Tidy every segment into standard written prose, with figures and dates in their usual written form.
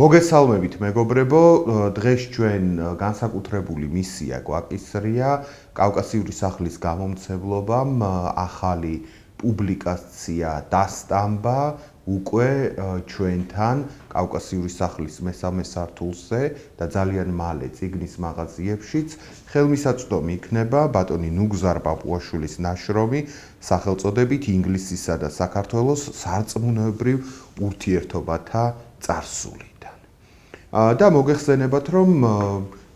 მოგესალმებით მეგობრებო, დღეს ჩვენ განსაკუთრებული მისია გვაკისრია კავკასიური სახლის გამომცემლობამ ახალი პუბლიკაცია დასტამბა უკვე ჩვენთან კავკასიური სახლის მესამე სართულზე და ძალიან მალე წიგნის მაღაზიებშიც ხელმისაწვდომი იქნება ბატონი ნუგზარ პაპუაშვილის ნაშრომი სახელწოდებით ინგლისისა და საქართველოს სარწმუნოებრივ ურთიერთობათა წარსული. და მოგეხსენებათ, რომ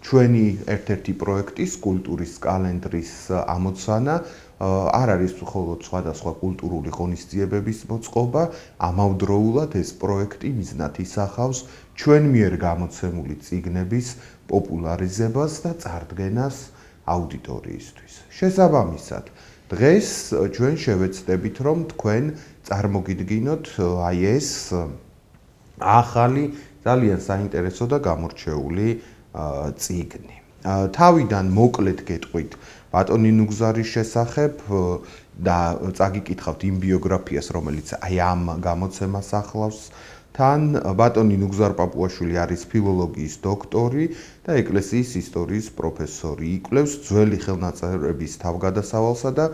ჩვენი ერთ-ერთი პროექტის კულტურის კალენდრის ამოცანა არ არის მხოლოდ სხვადასხვა კულტურული ღონისძიებების მოწყობა, ამავდროულად ეს პროექტი მიზნად ისახავს ჩვენ მიერ გამოცემული წიგნების პოპულარიზებას და წარდგენას აუდიტორიისთვის. შესაბამისად, დღეს ჩვენ შევეცდებით, რომ თქვენ წარმოგიდგინოთ აი ეს ახალი ძალიან საინტერესო და გამორჩეული წიგნი. თავიდან მოკლედ გეტყვით ბატონი ნუგზარის შესახებ და წაგიკითხავთ იმ ბიოგრაფიას, რომელიც აი ამ გამოცემას ახლავს. თან ბატონი ნუგზარ პაპუაშვილი არის ფილოლოგიის დოქტორი და ეკლესიის ისტორიის პროფესორი. იკვლევს ძველი ხელნაწერების თავგადასავალსა და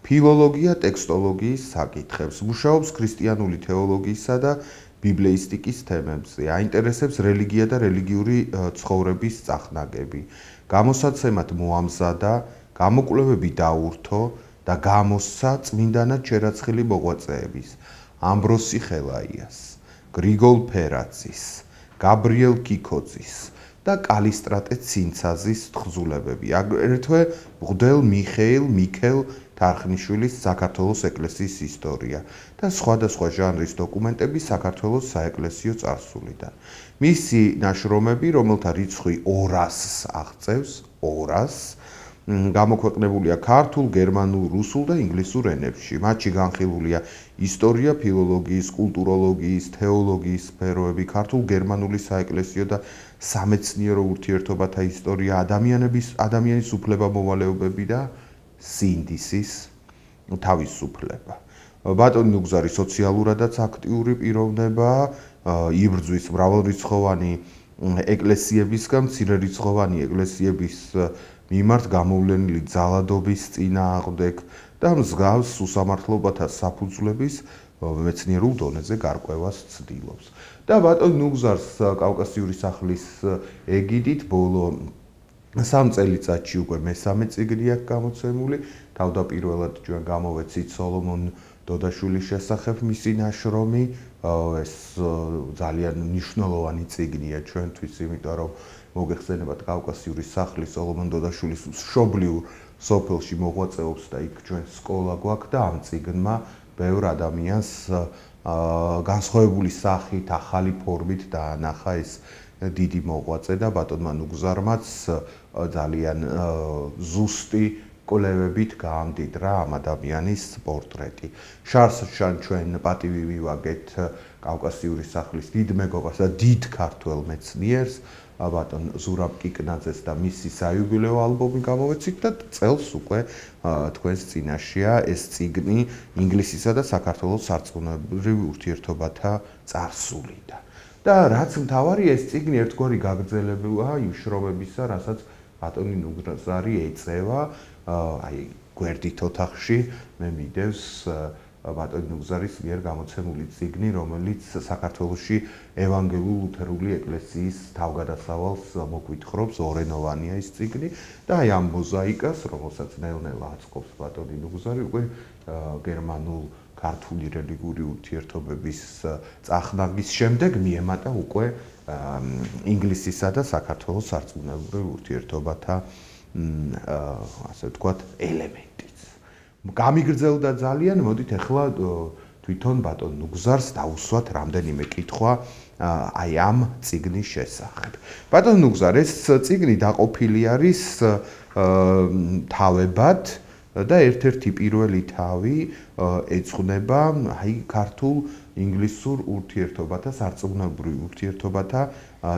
ფილოლოგია ტექსტოლოგიის საკითხებს. მუშაობს ქრისტიანული თეოლოგიისა და ბიბლიისტიკის თემებზე. აინტერესებს რელიგია და რელიგიური ცხოვრების წახნაგები. გამოსაცემად მოამზადა, გამოკვლევები დაურთო და გამოსცა წმინდანად შერაცხილი მოღვაწეების ამბროსი ხელაიას, გრიგოლ ფერაძის, გაბრიელ კიქოძის და კალისტრატე ცინცაძის თხზულებები. აგრეთვე მღვდელ მიქელ თარხნიშვილის საქართველოს ეკლესიის ისტორია და სხვადასხვა ჟანრის დოკუმენტები საქართველოს საეკლესიო წარსულიდან. მისი ნაშრომები, რომელთა რიცხვი 200-ს აღწევს, 200-ს, გამოქვეყნებულია ქართულ, გერმანულ, რუსულ და ინგლისურ ენებში. მათში განხილულია ისტორია, ფილოლოგიის, კულტუროლოგიის, თეოლოგიის სფეროები, ქართულ-გერმანული საეკლესიო და სამეცნიერო ურთიერთობათა ისტორია, ადამიანის უფლება-მოვალეობები და სინდისის თავისუფლება. ბატონი ნუგზარი სოციალურადაც აქტიური პიროვნებაა, იბრძვის მრავალრიცხოვანი ეკლესიებისგან მცირერიცხოვანი ეკლესიების მიმართ გამოვლენილი ძალადობის წინააღმდეგ და მსგავს უსამართლობათა საფუძვლების მეცნიერულ დონეზე გარკვევას ცდილობს. და ბატონი ნუგზარს კავკასიური სახლის ეგიდით ბოლო 3 წელიწადში უკვე მესამე წიგნი აქვს გამოცემული. თავდაპირველად ჩვენ გამოვეცით სოლომონ დოდაშვილის შესახებ მისი ნაშრომი. ეს ძალიან მნიშვნელოვანი წიგნია ჩვენთვის, იმიტომ რომ მოგეხსენებათ კავკასიური სახლის სოლომონ დოდაშვილის მშობლიურ სოფელში მოღვაწეობს და იქ ჩვენ სკოლა გვაქვს და ამ წიგნმა ბევრ ადამიანს განსხვავებული სახით, ახალი ფორმით დაანახა ეს დიდი მოღვაწე და ბატონმა ნუგზარმაც ძალიან ზუსტი კვლევებით გაამდიდრა ამ ადამიანის პორტრეტი. შარშან ჩვენ პატივი ვივაგეთ კავკასიური სახლის დიდ მეგობარს და დიდ ქართველ მეცნიერს, ბატონ ზურაბ კიკნაძეს და მისი საიუბილეო ალბომი გამოვეცით და წელს უკვე თქვენს წინაშეა ეს წიგნი ინგლისისა და საქართველოს სარწმუნოებრივ ურთიერთობათა წარსულიდან. და რაც მთავარია, ეს წიგნი ერთგვარი გაგრძელებაა იმ შრომებისა, რასაც ბატონი ნუგზარი ეწევა. აი გვერდით ოთახში მე მიდევს ბატონი ნუგზარის მიერ გამოცემული წიგნი, რომელიც საქართველოში ევანგელურ-ლუთერული ეკლესიის თავგადასავალს მოგვითხრობს, ორენოვანია ეს წიგნი და აი ამ მოზაიკას, რომელსაც ნელ-ნელა აწყობს ბატონი ნუგზარი, უკვე გერმანულ ქართული რელიგიური ურთიერთობების წახნაგის შემდეგ მიემატა უკვე ინგლისისა და საქართველოს სარწმუნოებრივ ურთიერთობათა ასე ვთქვათ ელემენტიც. გამიგრძელდა ძალიან, მოდით ახლა თვითონ ბატონ ნუგზარს დავუსვათ რამდენიმე კითხვა აი ამ წიგნის შესახებ. ბატონ ნუგზარ, ეს წიგნი დაყოფილი არის თავებად და ერთ-ერთი პირველი თავი ეძღვნება აი ქართულ ინგლისურ ურთიერთობათა, სარწმუნოებრივ ურთიერთობათა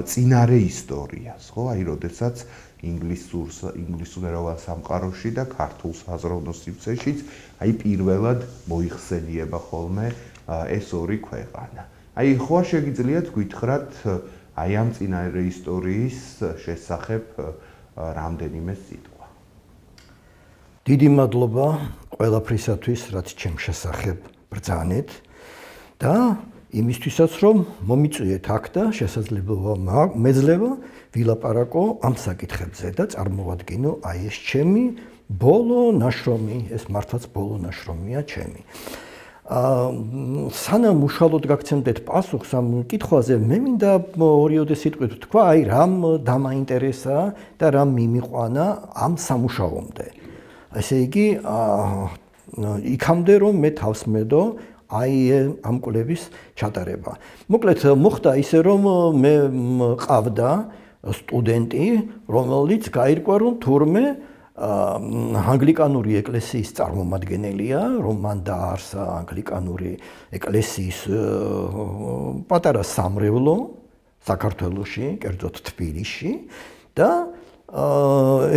წინარე ისტორიას, ხო? აი, როდესაც ინგლისურენოვან სამყაროში და ქართულ საზროვნო სივრცეშიც აი პირველად მოიხსენიება ხოლმე ეს ორი ქვეყანა. აი, ხო შეგიძლიათ გითხრათ აი ამ წინარე ისტორიის შესახებ რამდენიმე სიტყვა. დიდი მადლობა ყველაფრისათვის, რაც ჩემ შესახებ ბრძანეთ და იმისთვისაც რომ მომიწვიეთ აქ და შესაძლებლობა მეძლევა ვილაპარაკო ამ საკითხებზე და წარმოვადგინო აი ეს ჩემი ბოლო ნაშრომი, ეს მართლაც ბოლო ნაშრომია ჩემი. სანამ უშუალოდ გაგცემდეთ პასუხს ამ კითხვაზე, მე მინდა ორიოდე სიტყვით თქვა, აი რამ დამაინტერესა და რამ მიმიყვანა ამ სამუშაომდე. ესე იგი, იქამდე რომ მე თავს მედო აი ამ კვლევის ჩატარება. მოკლედ მოხდა ისე რომ მე მყავდა სტუდენტი, რომელიც გაირკვა რომ თურმე ანგლიკანური ეკლესიის წარმომადგენელია, რომ მან დააარსა ანგლიკანური ეკლესიის პატარა სამრევლო საქართველოში, კერძოდ თბილისში და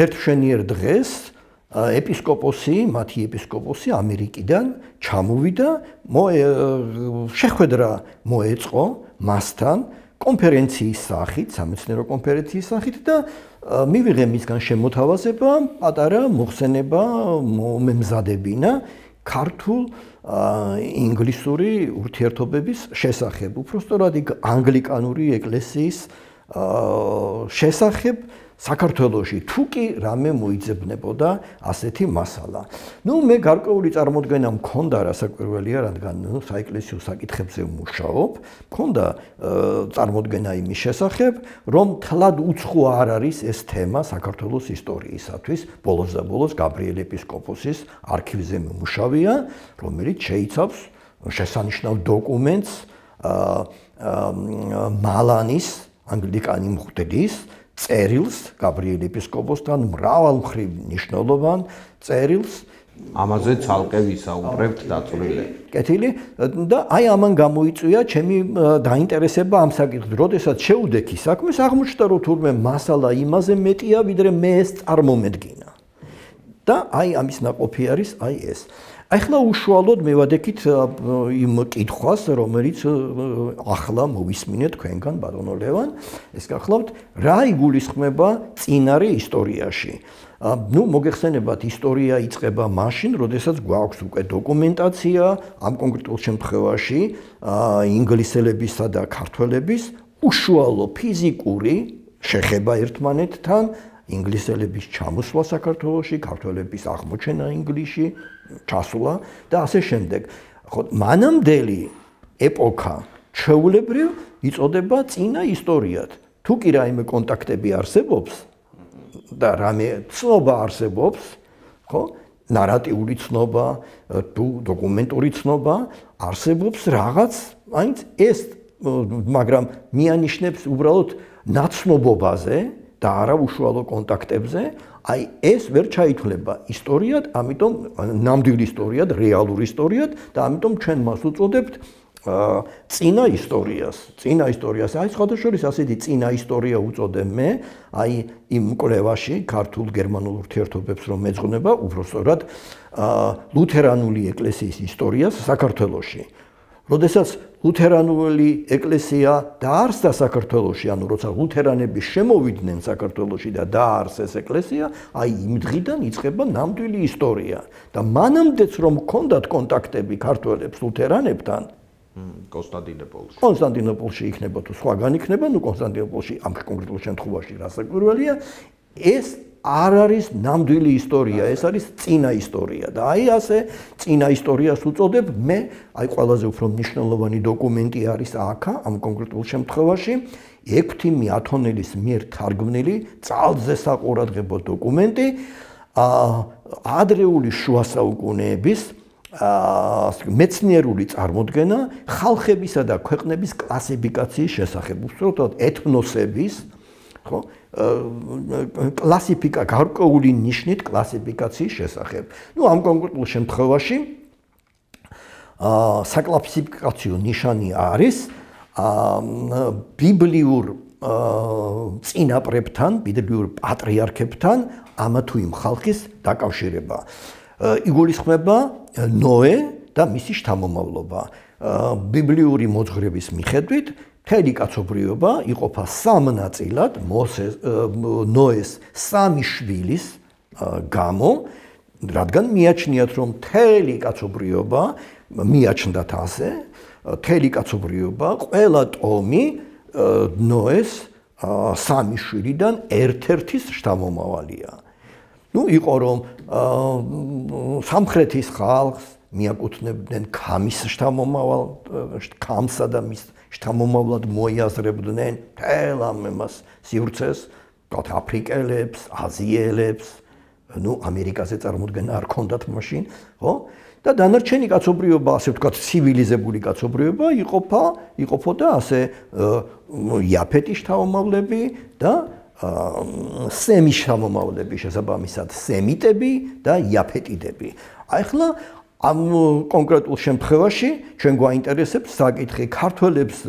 ერთშენიერ დღეს ეპისკოპოსი, მათი ეპისკოპოსი ამერიკიდან ჩამოვიდა, შეხვედრა მოეწყო მასთან კონფერენციის სახით, სამეცნიერო კონფერენციის სახით და მივიღე მისგან შემოთავაზება, პატარა მოხსენება მომემზადებინა ქართულ ინგლისური ურთიერთობების შესახებ, უпростоრად ანგლიკანური ეკლესიის შესახებ საქართველოში თუ კი რამე მოიძებნებოდა ასეთი მასალა. ნუ მე გარკვეული წარმოდგენა მქონდა, რასაკვირველია, რადგან საეკლესიო საკითხებზე ვმუშაობ, მქონდა წარმოდგენა იმის შესახებ, რომ თლად უცხო არ არის ეს თემა საქართველოს ისტორიისათვის. ბოლოს და ბოლოს გაბრიელ ეპისკოპოსის არქივზე მიმუშავია, რომელიც შეიცავს შესანიშნავ დოკუმენტს მალანის ანგლიკანი მღვდლის წერილს გაბრიელ ეპისკოპოსთან მრავალმხრივ მნიშვნელოვან წერილს ამაზე ცალკე ვისაუბრებთ დაწვრილებით. კეთილი და აი ამან გამოიწვია ჩემი დაინტერესება ამ საკითხით. როდესაც შეუდექი საქმეს, აღმოჩნდა რომ თურმე მასალა იმაზე მეტია, ვიდრე მე ეს წარმომედგინა. და აი ამის ნაყოფი არის აი ეს. ახლა უშუალოდ მევადექით იმ კითხვას, რომელიც ახლა მოვისმინეთ თქვენგან ბატონო ლევან, ეს გახლავთ, რა იგულისხმება წინარე ისტორიაში. ნუ მოგეხსენებათ, ისტორია იწყება მაშინ, როდესაც გვაქვს უკვე დოკუმენტაცია ამ კონკრეტულ შემთხვევაში ინგლისელებისა და ქართველების უშუალო ფიზიკური შეხება ერთმანეთთან, ინგლისელების ჩამოსვლა საქართველოში, ქართველების აღმოჩენა ინგლისში, ჩასვლა და ასე შემდეგ. ხო, მანამდელი ეპოქა ჩვეულებრივ იწოდება წინა ისტორიად. თუ კი რაიმე კონტაქტები არსებობს და რამე ცნობა არსებობს, ხო, ნარატიული ცნობა, თუ დოკუმენტური ცნობა არსებობს რაღაც, მაინც ეს, მაგრამ მიანიშნებს უბრალოდ ნაცნობობაზე და არა უშუალო კონტაქტებზე, აი ეს ვერ ჩაითვლება ისტორიად, ამიტომ ნამდვილ ისტორიად, რეალურ ისტორიად და ამიტომ ჩვენ მას უწოდებთ წინა ისტორიას. წინა ისტორიას, აი სხვადასხვა ასეთი წინა ისტორია უწოდებ მე, აი იმ კვლევაში ქართულ გერმანულ ურთიერთობებს რომ მეძღვნება, უბრალოდ ლუთერანული ეკლესიის ისტორიას საქართველოში. როდესაც ლუთერანული ეკლესია დაარსდა საქართველოში, ანუ როცა ლუთერანები შემოვიდნენ საქართველოში და დაარსეს ეკლესია, აი იმ დღიდან იწყება ნამდვილი ისტორია. და მანამდეც რომ ჰქონდათ კონტაქტები ქართველებს ლუთერანებთან, კონსტანტინოპოლში იქნება თუ სხვაგან იქნება, ნუ კონსტანტინოპოლში ამ კონკრეტულ შემთხვევაში რასაკვირველია, ეს არ არის ნამდვილი ისტორია, ეს არის წინა ისტორია და აი ასე წინა ისტორიას უწოდებ მე, აი ყველაზე უფრო მნიშვნელოვანი დოკუმენტი არის აქა ამ კონკრეტულ შემთხვევაში 6 მიათონელის მიერ თარგმნილი ძალზე საყურადღებო დოკუმენტი ადრეული შუა საუკუნეების მეცნიერული წარმოდგენა ხალხებისა და ქვეყნების კლასიფიკაციის შესახებ, უბრალოდ ეთნოსების, ხო, კლასიფიკა გარკვეული ნიშნით კლასიფიკაციის შესახებ. ნუ ამ კონკრეტულ შემთხვევაში საკლასიფიკაციო ნიშანი არის ბიბლიურ წინაპრებთან, ბიბლიურ პატრიარქებთან ამა თუ იმ ხალხის დაკავშირება. იგულისხმება ნოე და მისი შთამომავლობა. ბიბლიური მოძღვრების მიხედვით მთელი კაცობრიობა იყოფა სამ ნაწილად ნოეს სამი შვილის გამო, რადგან მიაჩნიათ, რომ მთელი კაცობრიობა მიაჩნდათ ასე, მთელი კაცობრიობა ყველა ტომი ნოეს სამი შვილიდან ერთ-ერთის შთამომავალია. იყო რომ სამხრეთის ხალხს მიაკუთვნებდნენ ქამის შთამომავალ, ქამსა და მის შთამომავლად მოიაზრებდნენ მთელ ამას სივრცეს, აფრიკელებს, აზიელებს, ამერიკაზე წარმოდგენა არ ქონდათ მაშინ, ხო? და დანარჩენი კაცობრიობა, ასე ვთქვათ, ცივილიზებული კაცობრიობა იყოფოდა ასე იაფეტის შთამომავლები და სემის შთამომავლები, შესაბამისად სემიტები და იაფეტიდები. ახლა ამ კონკრეტულ შემთხვევაში ჩვენ გვაინტერესებს საკითხი ქართველებს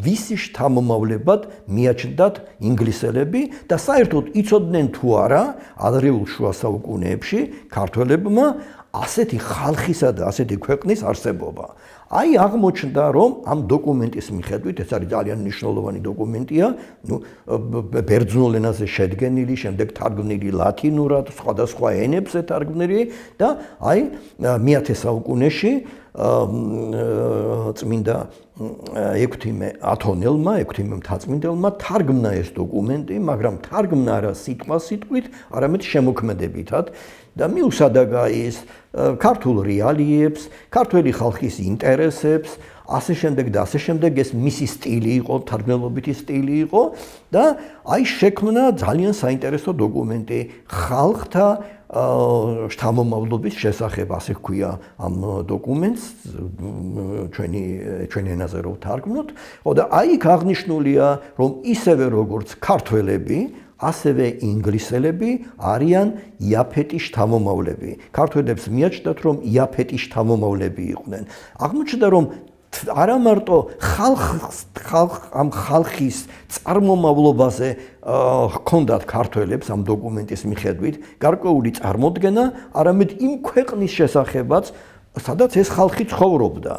ვისი შთამომავლებად მიაჩნდათ ინგლისელები და საერთოდ იცოდნენ თუ არა ადრეულ შუა საუკუნეებში ქართველებმა ასეთი ხალხისა და ასეთი ქვეყნის არსებობა. აი აღმოჩნდა, რომ ამ დოკუმენტის მიხედვით, ეს არის ძალიან მნიშვნელოვანი დოკუმენტია, ბერძნულ ენაზე შედგენილი, შემდეგ თარგმნილი ლათინურად, სხვადასხვა ენებზე თარგმნილი და აი მე-10 საუკუნეში წმინდა ექვთიმე ათონელმა, ექვთიმე მთაწმინდელმა თარგმნა ეს დოკუმენტი, მაგრამ თარგმნა არა სიტყვასიტყვით, არამედ შემოქმედებითად და მიუსადა ის ქართულ რეალიებს, ქართველი ხალხის ინტერესებს, ასე შემდეგ და ასე შემდეგ, ეს მისი სტილი იყო, თარგმნელობითი სტილი იყო და აი შექმნა ძალიან საინტერესო დოკუმენტი ხალხთა შთამომავლობის შესახებ, ასე ჰქვია ამ დოკუმენტს, ჩვენ ენაზე რო თარგმნოთ, ხო და აი იქ აღნიშნულია, რომ ისევე როგორც ქართველები ასევე ინგლისელები არიან იაფეტის შთამომავლები. ქართველებს მიაჩნდათ, რომ იაფეტის შთამომავლები იყვნენ. აღმოჩნდა, რომ არა მარტო ამ ხალხის წარმომავლობაზე ჰქონდათ ქართველებს ამ დოკუმენტის მიხედვით გარკვეული წარმოდგენა, არამედ იმ ქვეყნის შესახებაც, სადაც ეს ხალხი ცხოვრობდა.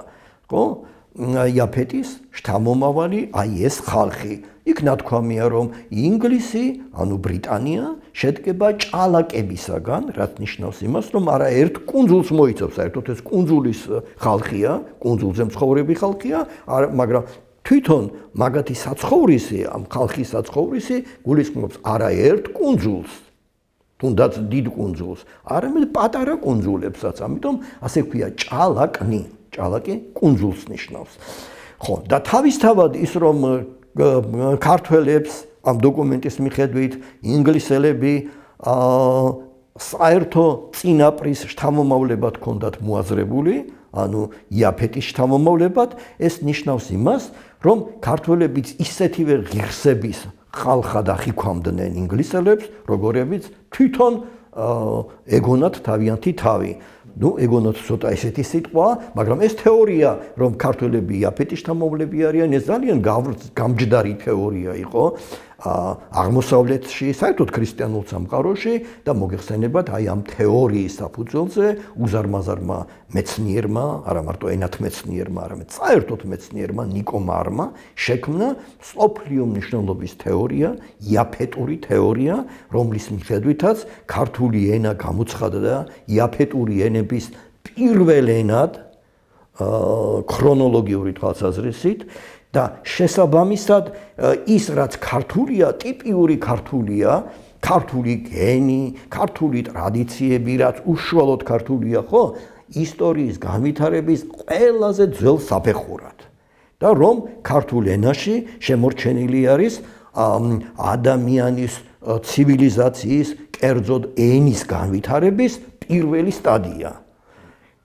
ხო? იაფეტის შთამომავალი, აი ეს ხალხი. იქ ნათქვამია, რომ ინგლისი, ანუ ბრიტანია, შედგება ჭალაკებისაგან, რაც ნიშნავს იმას, რომ არა ერთ კუნძულს მოიცავს, საერთოდ ეს კუნძულის ხალხია, კუნძულზე მცხოვრები ხალხია, მაგრამ თვითონ მაგათი საცხოვრისი, ამ ხალხის საცხოვრისი გულისხმობს არა ერთ კუნძულს, თუნდაც დიდ კუნძულს, არამედ პატარა კუნძულებსაც, ამიტომ ასე ქვია ჭალაკნი. ჭალაკი კუნძულს ნიშნავს. ხო, და თავისთავად ის რომ ქართველებს ამ დოკუმენტის მიხედვით ინგლისელები საერთო წინაპრის შთამომავლებად ჰქონდათ მოაზრებული, ანუ იაფეტის შთამომავლებად, ეს ნიშნავს იმას, რომ ქართველებიც ისეთივე ღირსების ხალხად ახიქვამდნენ ინგლისელებს, როგორებიც თვითონ ეგონათ თავიანთი თავი. ეგონათ ცოტა ესეთი სიტყვა, მაგრამ ეს თეორია, რომ ქართველები იაფეტის შთამომავლები არიან, ეს ძალიან გამჯდარი თეორია იყო აღმოსავლეთში, საერთოდ ქრისტიანულ სამყაროში და მოგეხსენებათ აი ამ თეორიის საფუძველზე უზარმაზარმა მეცნიერმა, არა მარტო ენათმეცნიერმა, არამედ საერთოდ მეცნიერმა ნიკო მარმა შექმნა მსოფლიო მნიშვნელობის თეორია, იაფეტური თეორია, რომლის მიხედვითაც ქართული ენა გამოცხადდა იაფეტური ენების პირველ ენად ქრონოლოგიური თვალსაზრისით და შესაბამისად ის რაც ქართულია, ტიპიური ქართულია, ქართული გენი, ქართული ტრადიციები, რაც უშუალოდ ქართულია, ხო? ისტორიის განვითარების ყველაზე ძველ საფეხურად. და რომ ქართულ ენაში შემორჩენილი არის ადამიანის ცივილიზაციის, კერძოდ ენის განვითარების პირველი სტადია.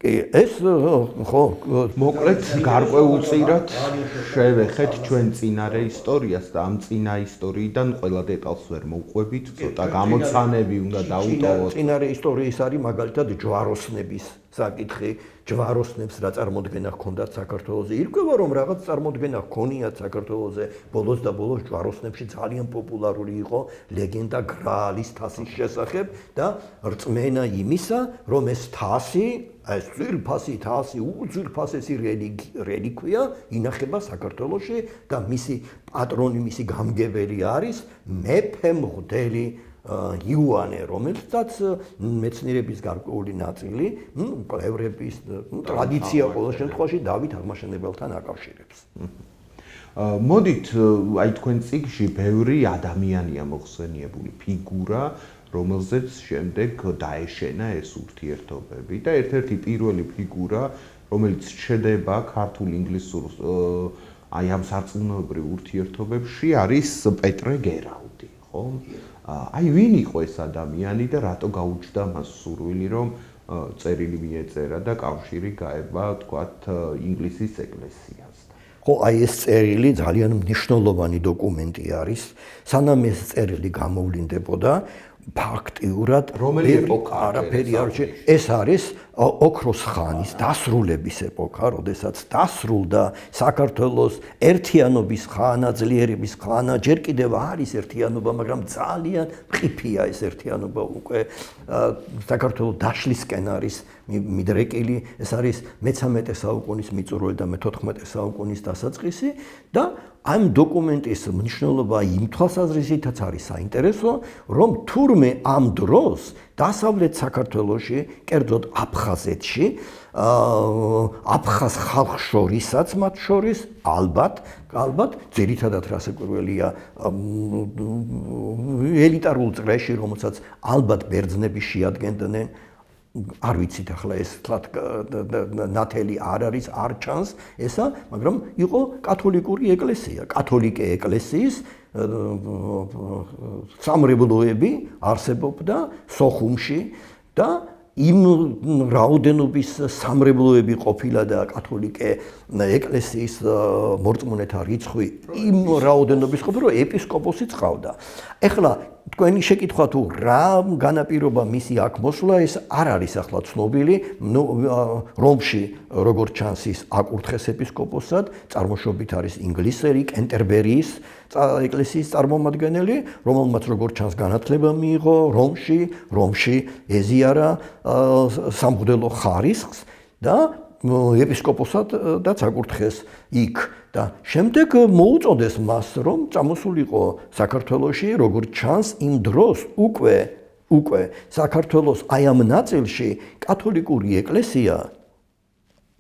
ეს ხო მოკლედ გარკვეულწილად შევეხეთ ჩვენ წინარე ისტორიას და ამ წინა ისტორიიდან ყველა დეტალს ვერ მოვყვებით, ცოტა გამოცანები უნდა დავუტოვოთ. წინარე ისტორიის არის მაგალითად ჯვაროსნების საკითხი ჯვაროსნებს რა წარმოდგენა ჰქონდათ საქართველოზე. ირკვევა რომ რაღაც წარმოდგენა ჰქონიათ საქართველოზე. ბოლოს და ბოლოს ჯვაროსნებში ძალიან პოპულარული იყო ლეგენდა გრაალის თასის შესახებ და რწმენა იმისა, რომ ეს თასი, ეს ძვირფასი თასი, უძვირფასესი რელიკვია ინახება საქართველოში და მისი პატრონი, მისი გამგებელი არის მეფე მღვდელი იოანე, რომელსაც მეცნიერების გარკვეული ნაწილი, კვლევრების ტრადიცია ყოველ შემთხვევაში დავით აღმაშენებელთან აკავშირებს. მოდით, აი თქვენ წიგნში ბევრი ადამიანია მოხსენიებული ფიგურა, რომელზეც შემდეგ დაეშენა ეს ურთიერთობები და ერთ-ერთი პირველი ფიგურა, რომელიც შედება ქართულ-ინგლისურ აი ამ სარწმუნოებრივ ურთიერთობებში არის პეტრე გერალდი, ხო? აი ვინ იყო ეს ადამიანი და რატო გაუჩნდა მას სურვილი რომ წერილი მიეწერა და კავშირი გაება თქვათ ინგლისის ეკლესიასთან. ხო, აი ეს წერილი ძალიან მნიშვნელოვანი დოკუმენტი არის. სანამ ეს წერილი გამოვლინდებოდა, ფაქტიურად რომელი ეპოქა არაფერი არ შეჭ. ეს არის ოქროს ხანის დასრულების ეპოქა, როდესაც დასრულდა საქართველოს ერთიანობის ხანა, ძლიერების ხანა, ჯერ კიდევ არის ერთიანობა, მაგრამ ძალიან მყიფეა ეს ერთიანობა უკვე საქართველოს დაშლისკენ არის მიდრეკილი, ეს არის მე-13 საუკუნის მიწურულე და მე-14 საუკუნის დასაწყისი და ამ დოკუმენტის მნიშვნელობა იმ თვალსაზრისითაც არის საინტერესო, რომ თურმე ამ დროს დასავლეთ საქართველოში, კერძოდ აფხაზეთში, აფხაზ ხალხს შორისაც მათ შორის ალბათ ძირითადად რასაკვირველია ელიტარულ წრეში, რომელსაც ალბათ ბერძნები შეადგენდნენ, არ ვიცით ახლა ეს თლათ ნათელი არ არის, არ ჩანს ესა, მაგრამ იყო კათოლიკური ეკლესია, კათოლიკე ეკლესიის სამრევლოები არსებობდა სოხუმში და იმ რაოდენობის სამრევლოები ყოფილა და კათოლიკე ეკლესიის მორწმუნეთა რიცხვი იმ რაოდენობის ყოფილა, რომ ეპისკოპოსიც ყავდა. ეხლა თქვენი შეკითხვა თუ რა განაპირობა მისი აქ მოსვლა, ეს არ არის ახლა ცნობილი. რომში როგორც ჩანს ის აკურთხეს ეპისკოპოსად, წარმოშობით არის ინგლისელი, კენტერბერიის ეკლესიის წარმომადგენელი, რომელმაც როგორც ჩანს განათლება მიიღო რომში ეზიარა სამღვდელო ხარისხს და ეპისკოპოსადაც აკურთხეს იქ და შემდეგ მოუწოდეს მას, რომ წამოსულიყო საქართველოში, როგორც ჩანს იმ დროს უკვე საქართველოს აი ამ ნაწილში კათოლიკური ეკლესია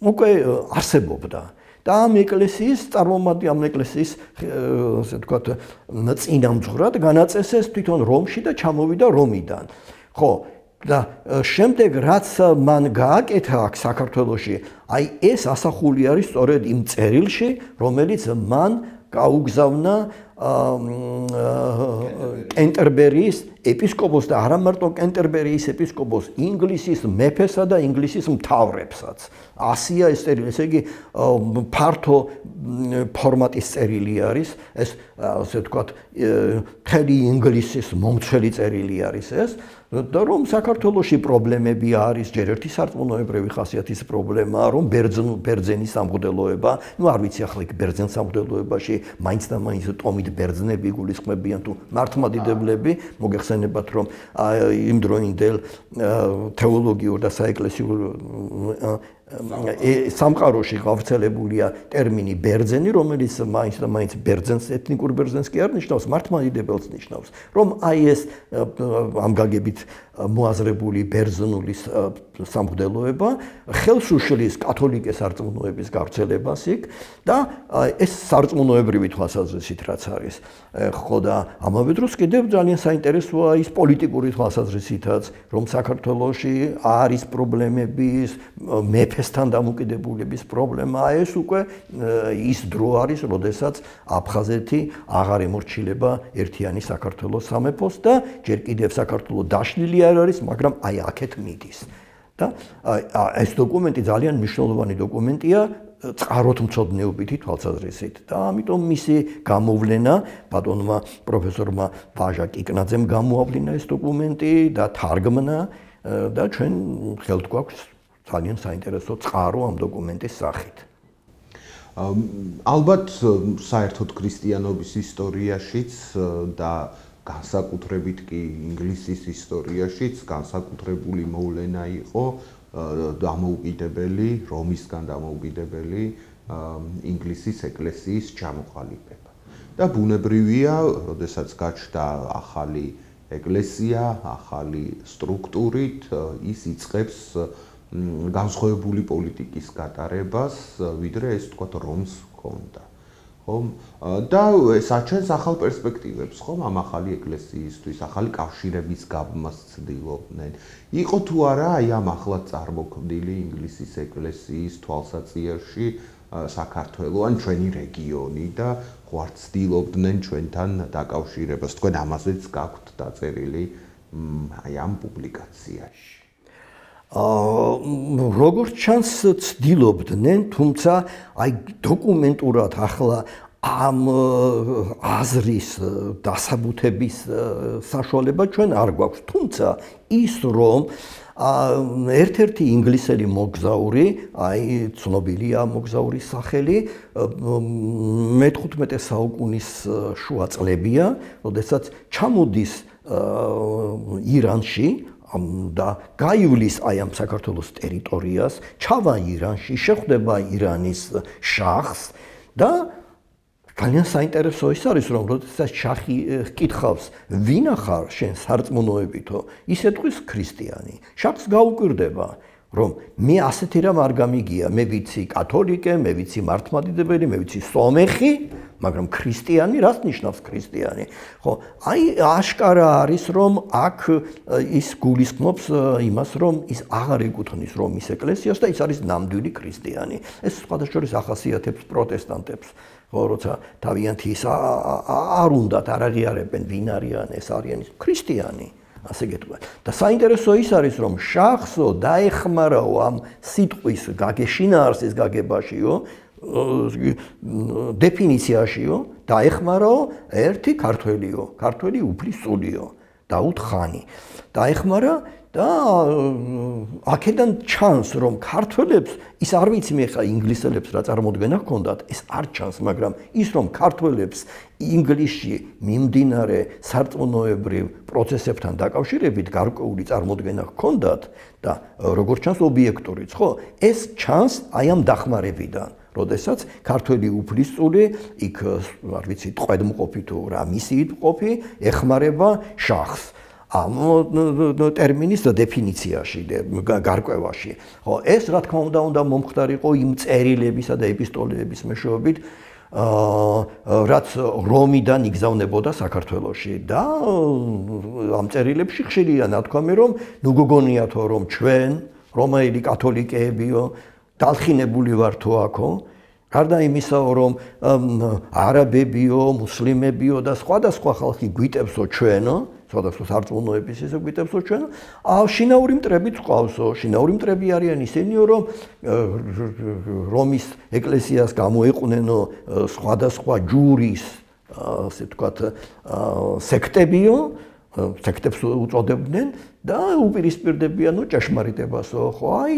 უკვე არსებობდა. და ამ ეკლესიის ამ ეკლესიის ასე ვთქვათ წინამძღვრად განაწესეს თვითონ რომში და ჩამოვიდა რომიდან. ხო, და შემდეგ რაც მან გააკეთა აქ საქართველოში, აი ეს ასახული არის სწორედ იმ წერილში, რომელიც მან გაუგზავნა კენტერბერიის ეპისკოპოსს და არა მარტო კენტერბერიის ეპისკოპოსს, ინგლისის მეფესა და ინგლისის მთავრებსაც. ასია ეს წერილი, ესე იგი ფართო ფორმატის წერილი არის, ეს ასე ვთქვათ, მთელი ინგლისის მომცველი წერილი არის ეს. და რომ საქართველოში პრობლემები არის, ჯერ ერთი სარწმუნოებრივი ხასიათის პრობლემაა, რომ ბერძენის სამღვდელოება, არ ვიცი ახლა იქ ბერძენის სამღვდელოებაში მაინც და მაინც ტომით ბერძნები გულისხმებიან თუ მართლმადიდებლები, მოგეხსენებათ რომ იმ დროინდელ თეოლოგიურ და საეკლესიურ სამყაროში გავრცელებულია ტერმინი ბერძენი, რომელიც მაინც და მაინც ბერძენს, ეთნიკურ ბერძენს კი არ ნიშნავს, მართლმადიდებელს ნიშნავს, რომ აი ეს ამ გაგებით მოაზრებული ბერძნული სამღვდელოება ხელს უშლის კათოლიკე სარწმუნოების გავრცელებას იქ და ეს სარწმუნოებრივი თვალსაზრისით რაც არის. ხო და ამავე დროს კიდევ ძალიან საინტერესოა ის პოლიტიკური თვალსაზრისითაც, რომ საქართველოში არის პრობლემები, მეფესთან დამოკიდებულების პრობლემა, ეს უკვე ის დრო არის, როდესაც აფხაზეთი აღარ ემორჩილება ერთიანი საქართველოს სამეფოს და ჯერ კიდევ საქართველო დაშლილი არ არის, მაგრამ აი აქეთ მიდის. და ეს დოკუმენტი ძალიან მნიშვნელოვანი დოკუმენტია წყაროთმცოდნეობითი თვალსაზრისით და ამიტომ მისი გამოვლენა ბატონმა პროფესორმა ვაჟა კიკნაძემ გამოავლინა ეს დოკუმენტი და თარგმნა და ჩვენ ხელთ გვაქვს ძალიან საინტერესო წყარო ამ დოკუმენტის სახით. ალბათ საერთოდ ქრისტიანობის ისტორიაშიც და განსაკუთრებით კი ინგლისის ისტორიაშიც განსაკუთრებული მოვლენა იყო დამოუკიდებელი, რომისგან დამოუკიდებელი ინგლისის ეკლესიის ჩამოყალიბება. და ბუნებრივია, როდესაც გაჩნდა ახალი ეკლესია, ახალი სტრუქტურით, ის იწყებს განსხვავებული პოლიტიკის გატარებას, ვიდრე ეს თქვათ რომს ჰქონდა. ხომ? და ეს აჩენს ახალ პერსპექტივებს, ხომ, ამ ახალი ეკლესიისთვის, ახალი კავშირების გაბმას ცდილობდნენ. იყო თუ არა აი ამ ახლად წარმოქმნილი ინგლისის ეკლესიის თვალსაჩინოში საქართველოს ან ჩვენი რეგიონი და ხوار ცდილობდნენ ჩვენთან დაკავშირებას. თქვენ ამაზეც გაქვთ დაწერილი აი ამ პუბლიკაციაში. როგორც ჩანს ცდილობდნენ, თუმცა აი დოკუმენტურად ახლა ამ აზრის დასაბუთების საშუალება ჩვენ არ გვაქვს. თუმცა ის რომ ერთ-ერთი ინგლისელი მოგზაური, აი ცნობილია მოგზაურის სახელი, მე-15 საუკუნის შუა წლებია, როდესაც ჩამოდის ირანში და გაივლის აი ამ საქართველოს ტერიტორიას, ჩავა ირანში, შეხვდება ირანის შახს და ძალიან საინტერესო ის არის, რომ როდესაც შახი ჰკითხავს, ვინ ახარ შენ სარწმუნოებითო, ის ეთქვის ქრისტიანი. შახს გაუკვირდება, რომ მე ასეთი რამ არ გამიგია, მე ვიცი კათოლიკე, მე ვიცი მართლმადიდებელი, მე ვიცი სომეხი, მაგრამ ქრისტიანი, რას ნიშნავს ქრისტიანი? ხო, აი აშკარა არის, რომ აქ ის გულისხმობს იმას, რომ ის აღარ ეკუთვნის რომის ეკლესიას და ის არის ნამდვილი ქრისტიანი. ეს სხვადასხვა ახასიათებს პროტესტანტებს. ხო, როცა თავიანთი ის არ უნდათ არ აღიარებენ ვინ არიან, ეს არიან ქრისტიანი. ასე გეტყვი. და საინტერესო ის არის, რომ შახსო დაეხმარაო ამ სიტყვის გაგეშინაარსის გაგებაშიო, დეფინიციაშიო, დაეხმარაო ერთი ქართველიო, ქართველი უფლისწულიო, დაუთ ხანი. დაეხმარა და აქედან ჩანს, რომ ქართველებს ის არ ვიცი მე ხა ინგლისელებს რა წარმოდგენა ჰქონდათ, ეს არ ჩანს, მაგრამ ის რომ ქართველებს ინგლისში მიმდინარე სარწმუნოებრივ პროცესებთან დაკავშირებით გარკვეული წარმოდგენა ჰქონდათ და როგორც ჩანს ობიექტურიც, ხო? ეს ჩანს აი ამ დახმარებიდან. როდესაც ქართველი უფლისწული, იქ არ ვიცი, ტყვედმყოფი თუ რა მისიით მყოფი, ეხმარება შახს. ამ ტერმინის დეფინიციაში, გარკვევაში. ხო, ეს რა თქმა უნდა მომხდარიყო იმ წერილებისა და ეპისტოლეების მეშვეობით, რაც რომიდან იგზავნებოდა საქართველოში და ამ წერილებში ხშირია ნათქვამი, რომ ნუ გოგონიათო, რომ ჩვენ რომაელი კათოლიკეებიო დალხინებული ვარ თუ აქო, გარდა იმისა, რომ არაბებიო, მუსლიმებიო და სხვადასხვა ხალხი გვიტებსო ჩვენო, სხვადასხვა სარწმუნოების ისე გვიტებსო ჩვენო, შინაური მტრებიც ყავსო, შინაური მტრები არიან ისინიო, რომ რომის ეკლესიას გამოეყვნენო სხვადასხვა ჯურის, ასე ვთქვათ, სექტებიო, სექტებს უწოდებდნენ და უპირისპირდებიანო ჭეშმარიტებასო. ხო, აი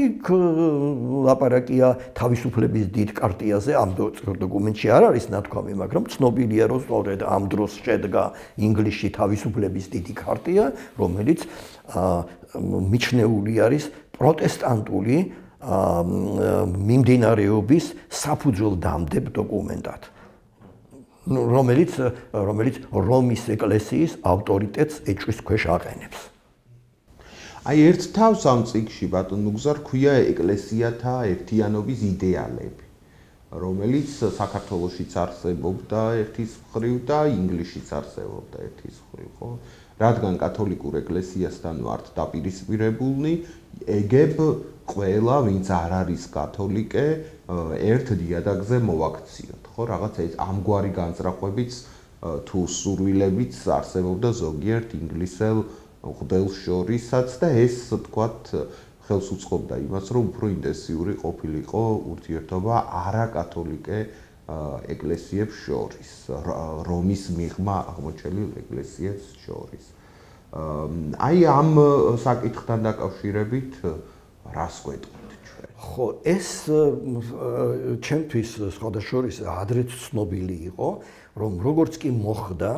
ლაპარაკია თავისუფლების დიდ კარტიაზე, ამ დოკუმენტში არ არის ნათქვამი, მაგრამ ცნობილია, რომ სწორედ ამ დროს შედგა ინგლისში თავისუფლების დიდი კარტია, რომელიც მიჩნეული არის პროტესტანტული მიმდინარეობის საფუძველდამდებ დოკუმენტად. რომელიც რომის ეკლესიის ავტორიტეტს ეჭვის ქვეშ აყენებს. აი ერთ თავს ამ წიგნში ბატონ მუგზარ ქვია ეკლესიათა ერთიანობის იდეალები, რომელიც საქართველოშიც არსებობდა ერთის მხრივ და ინგლისშიც არსებობდა ერთის მხრივ, ხო? რადგან კათოლიკურ ეკლესიასთან ვართ დაპირისპირებულნი, ეგებ ყველა, ვინც არ არის კათოლიკე, ერთ დიადაგზე მოვაქციოთ, ხო? რაღაცა ეს ამგვარი განზრახვებიც თუ სურვილებიც არსებობდა ზოგიერთ ინგლისელ მღვდელს შორისაც და ეს თქვათ ხელს უწყობდა იმას, რომ უფრო ინტენსიური ყოფილიყო ურთიერთობა არაკათოლიკე ეკლესიებს შორის, რომის მიღმა აღმოჩენილ ეკლესიებს შორის. აი ამ საკითხთან დაკავშირებით რას გვეტყვით? ხო, ეს ჩემთვის სხვადასხვა ადრეც ცნობილი იყო, რომ როგორც კი მოხდა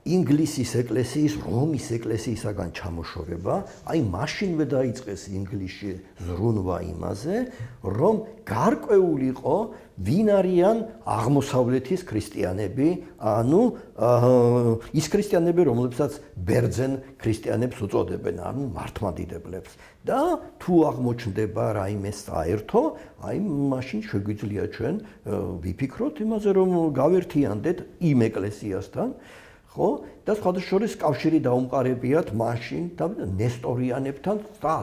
ინგლისის ეკლესიის, რომის ეკლესიისაგან ჩამოშორება, აი მაშინვე დაიწყეს ინგლისში ზრუნვა იმაზე, რომ გარკვეული იყო ვინ არიან აღმოსავლეთის ქრისტიანები, ანუ ის ქრისტიანები, რომლებსაც ბერძენ ქრისტიანებს უწოდებენ, ანუ მართლმადიდებლებს. და თუ აღმოჩნდება რაიმე საერთო, აი მაშინ შეგვიძლია ჩვენ ვიფიქროთ იმაზე, რომ გავერთიანდეთ იმ ეკლესიასთან, ხო? და სხვადასხვა კავშირი დაუმყარებიათ მაშინ და ნესტორიანებთან,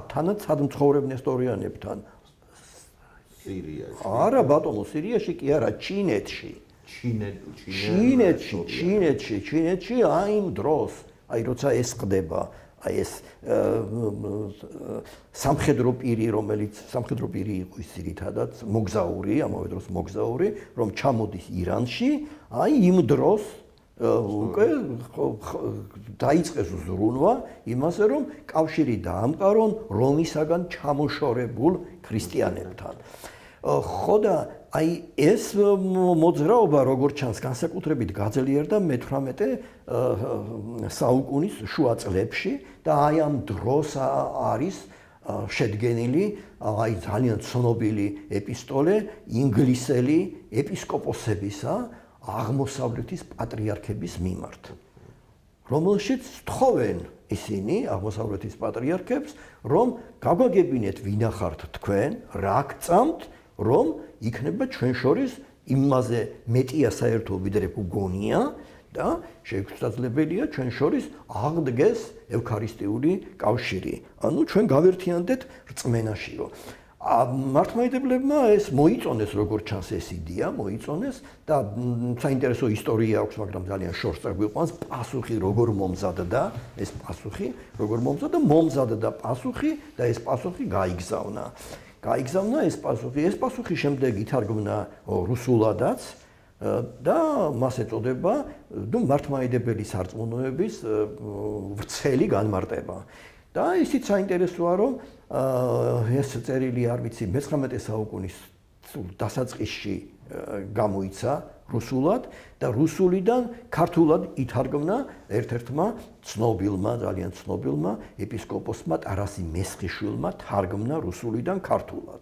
თანაც სადმცხოვრებ ნესტორიანებთან. სირიაში. არა, ბატონო, სირიაში კი არა, ჩინეთში. ჩინეთში, აი იმ დროს, აი როცა ეს ხდება, აი ეს სამხედრო პირი, რომელიც სამხედრო პირი იყო ის ძირითადად მოგზაური, ამავე დროს მოგზაური, რომ ჩამოდის ირანში, აი იმ დროს უკვე დაიწყეს ზრუნვა იმაზე, რომ კავშირი დაამყარონ რომისაგან ჩამოშორებულ ქრისტიანებთან. ხო და აი ეს მოძრაობა როგორც ჩანს განსაკუთრებით გაძლიერდა მე-18 საუკუნის შუა წლებში და აი ამ დროს არის შედგენილი აი ძალიან ცნობილი ეპისტოლე ინგლისელი ეპისკოპოსებისა აღმოსავლეთის პატრიარქების მიმართ, რომელშიც თხოვენ ისინი აღმოსავლეთის პატრიარქებს, რომ გაგვაგებინეთ ვინახართ თქვენ, რა გწამთ, რომ იქნება ჩვენ შორის იმაზე მეტია საერთო ვიდრე გონია და შესაძლებელია ჩვენ შორის აღდგეს ევქარისტიული კავშირი. ანუ ჩვენ გავერთიანდეთ რწმენაშიო. მართლმადიდებლებმა ეს მოიწონეს, როგორც ჩანს ეს იდეა, მოიწონეს და საინტერესო ისტორია აქვს, მაგრამ ძალიან შორს წაგვიყვანს პასუხი როგორ მომზადდა, ეს პასუხი როგორ მომზადდა პასუხი და ეს პასუხი გაიგზავნა. ეს პასუხი შემდეგ ითარგმნა რუსულადაც და მას ეწოდება მართლმადიდებელი სარწმუნოების ვრცელი განმარტება. და ისიც საინტერესოა, რომ ეს წერილი არ ვიცი მე-19 საუკუნის დასაწყისში გამოიცა რუსულად და რუსულიდან ქართულად ითარგმნა ერთ-ერთმა ცნობილმა, ძალიან ცნობილმა ეპისკოპოსმა ტარასი მესხიშვილმა თარგმნა რუსულიდან ქართულად.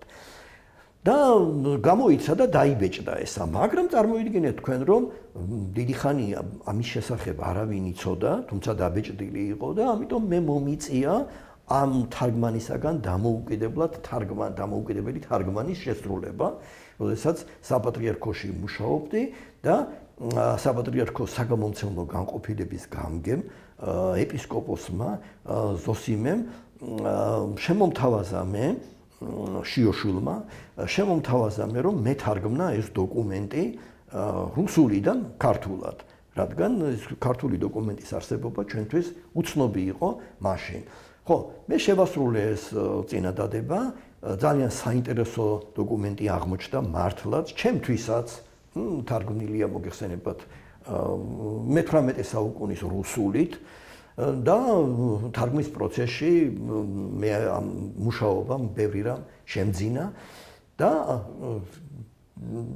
და გამოიცა და დაიბეჭდა ესა, მაგრამ წარმოიდგინეთ თქვენ, რომ დიდი ხანია ამის შესახებ არავინ იცოდა, თუმცა დაბეჭდილი იყო და ამიტომ მე მომიწია ამ თარგმანისაგან დამოუკიდებელი თარგმანის შესრულება, როდესაც საპატრიარქოში მუშაობდი და საპატრიარქოს საგამომცემლო განყოფილების გამგემ ეპისკოპოსმა ზოსიმემ შემომთავაზა მე შიოშულმა შემომთავაზა რომ მეთარგმნა ეს დოკუმენტი რუსულიდან ქართულად, რადგან ქართული დოკუმენტის არსებობა ჩვენთვის უცნობი იყო მაშინ. ხო, მე შევასრულე ეს წინადადება, ძალიან საინტერესო დოკუმენტი აღმოჩნდა მართლაც, ჩემთვისაც, თარგმნილია მოგეხსენებათ მე-18 საუკუნის რუსულით და თარგმნის პროცესში მე ამ მუშაობამ ბევრი რამ შემძინა და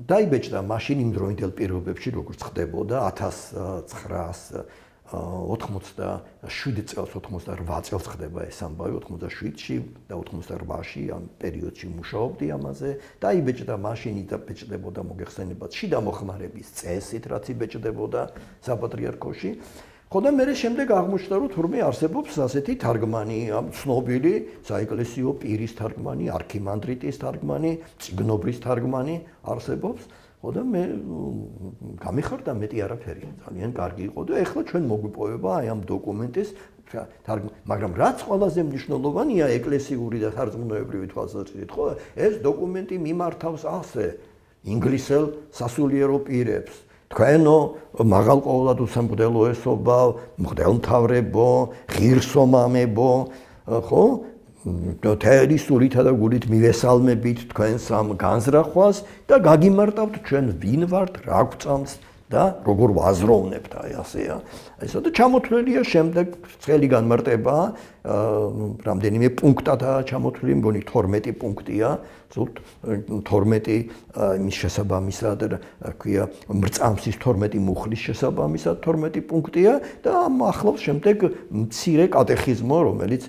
დაიბეჭდა მაშინ იმ დროინდელ პირობებში, როგორც ხდებოდა 1987 წელს, 88 წელს ხდება ეს ამბავი, 87-ში და 88-ში ამ პერიოდში მუშაობდი ამაზე. დაიბეჭდა მაშინ და ბეჭდებოდა მოგეხსენებათ შიდა მოხმარების წესით, რაც იბეჭდებოდა საპატრიარქოში. ხო და მე შემდეგ აღმოჩნდა, რომ თურმე არსებობს ასეთი თარგმანი, ცნობილი საეკლესიო პირის თარგმანი, არქიმანდრიტის თარგმანი, წიგნობრის თარგმანი არსებობს. ხო და მე გამიხარდა მეტი არაფერი, ძალიან კარგი იყო და ეხლა ჩვენ მოგვიპოვება აი ამ დოკუმენტის თარგმანი, მაგრამ რაც ყველაზე მნიშვნელოვანია ეკლესიური და სარწმუნოებრივი თვალსაზრისით, ხო, ეს დოკუმენტი მიმართავს ასე ინგლისელ სასულიერო პირებს. თქვენო მაღალყოვლად უსამღვდელოესობა, მღვდელმთავრებო, ღირსომამებო, ხო? თერი სულითა და გულით მივესალმებით თქვენს ამ განზრახვას და გაგიმარტავთ ჩვენ ვინ ვართ, რა გვწამს და როგორ ვაზროვნებთ აი ასეა. ესა და ჩამოთვლილია შემდეგ ცხელი განმარტება, რამდენიმე პუნქტადაა ჩამოთვლილი, მგონი 12 პუნქტია, ზუსტ 12 იმის შესაბამისად, რა ქვია, მრწამსის 12 მუხლის შესაბამისად 12 პუნქტია და ამ ახლავს შემდეგ მცირე კატეხიზმო, რომელიც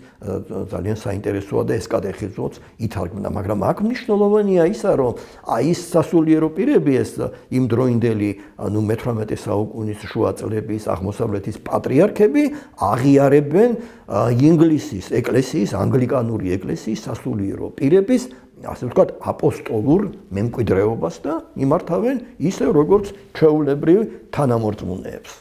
ძალიან საინტერესოა და ეს კატეხიზმოც ითარგმნა, მაგრამ აქ მნიშვნელოვანია ისა, რომ აი ეს სასულიერო პირები, ეს იმდროინდელი, ანუ მე-18 საუკუნის შუა წლების აღმოსავლეთის პატრიარქები აღიარებენ ინგლისის ეკლესიის, ანგლიკანური ეკლესიის სასულიერო პირების, ასე ვთქვათ, აპოსტოლურ მემკვიდრეობას და იმართავენ ისე, როგორც ჩვეულებრივ თანამორწმუნეებს.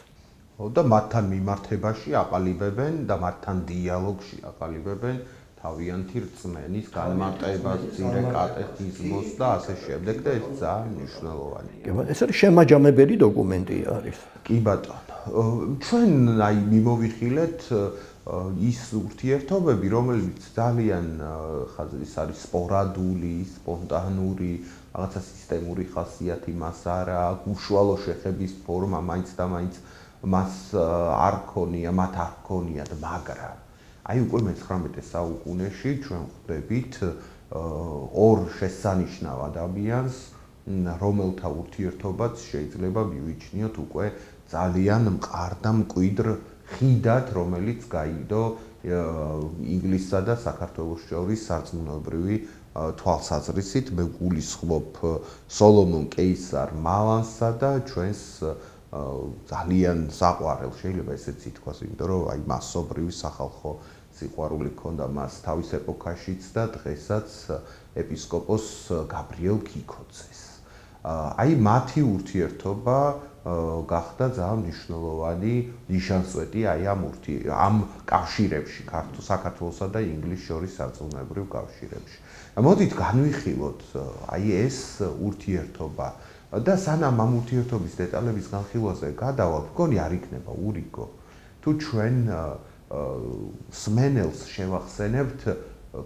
და მათთან მიმართებაში აყალიბებენ და მათთან დიალოგში აყალიბებენ თავიანთი რწმენის განმარტებას, მცირე კატეხიზმოს და ასე შემდეგ და ეს ძალიან მნიშვნელოვანია. ეს არის შემაჯამებელი დოკუმენტი არის. კი ბატონო, ჩვენ აი მიმოვიხილეთ ის ურთიერთობები, რომელიც ძალიან ის არის სპორადული, სპონტანური, რაღაცა სისტემური ხასიათი მას არა აქვს, უშუალო შეხების ფორმა მაინც და მაინც მას არ ქონია, მათ არ ქონიათ, მაგრამ აი უკვე მე-19 საუკუნეში ჩვენ ხვდებით ორ შესანიშნავ ადამიანს, რომელთა ურთიერთობაც შეიძლება მივიჩნიოთ უკვე ძალიან მყარ და მკვიდრ ხიდად, რომელიც გაიგდო ინგლისსა და საქართველოს შორის სარწმუნოებრივი თვალსაზრისით. მე გულისხმობ სოლომონ კეისარ მალანსა და ჩვენს ძალიან საყვარელ, შეიძლება ესეც ითქვას, იმიტომ რომ აი მასობრივი სახალხო სიყვარული ჰქონდა მას თავის ეპოქაშიც და დღესაც ეპისკოპოს გაბრიელ ქიქოძეს. აი მათი ურთიერთობა გახდა ძალიან მნიშვნელოვანი ნიშანსვეტი აი ამ კავშირებში, საქართველოსა და ინგლისს შორის სარწმუნოებრივ კავშირებში. მოდით განვიხილოთ აი ეს ურთიერთობა და სანამ ამ ურთიერთობის დეტალების განხილვაზე გადავალთ, მგონი არ იქნება ურიგო თუ ჩვენ სმენელს შევახსენებთ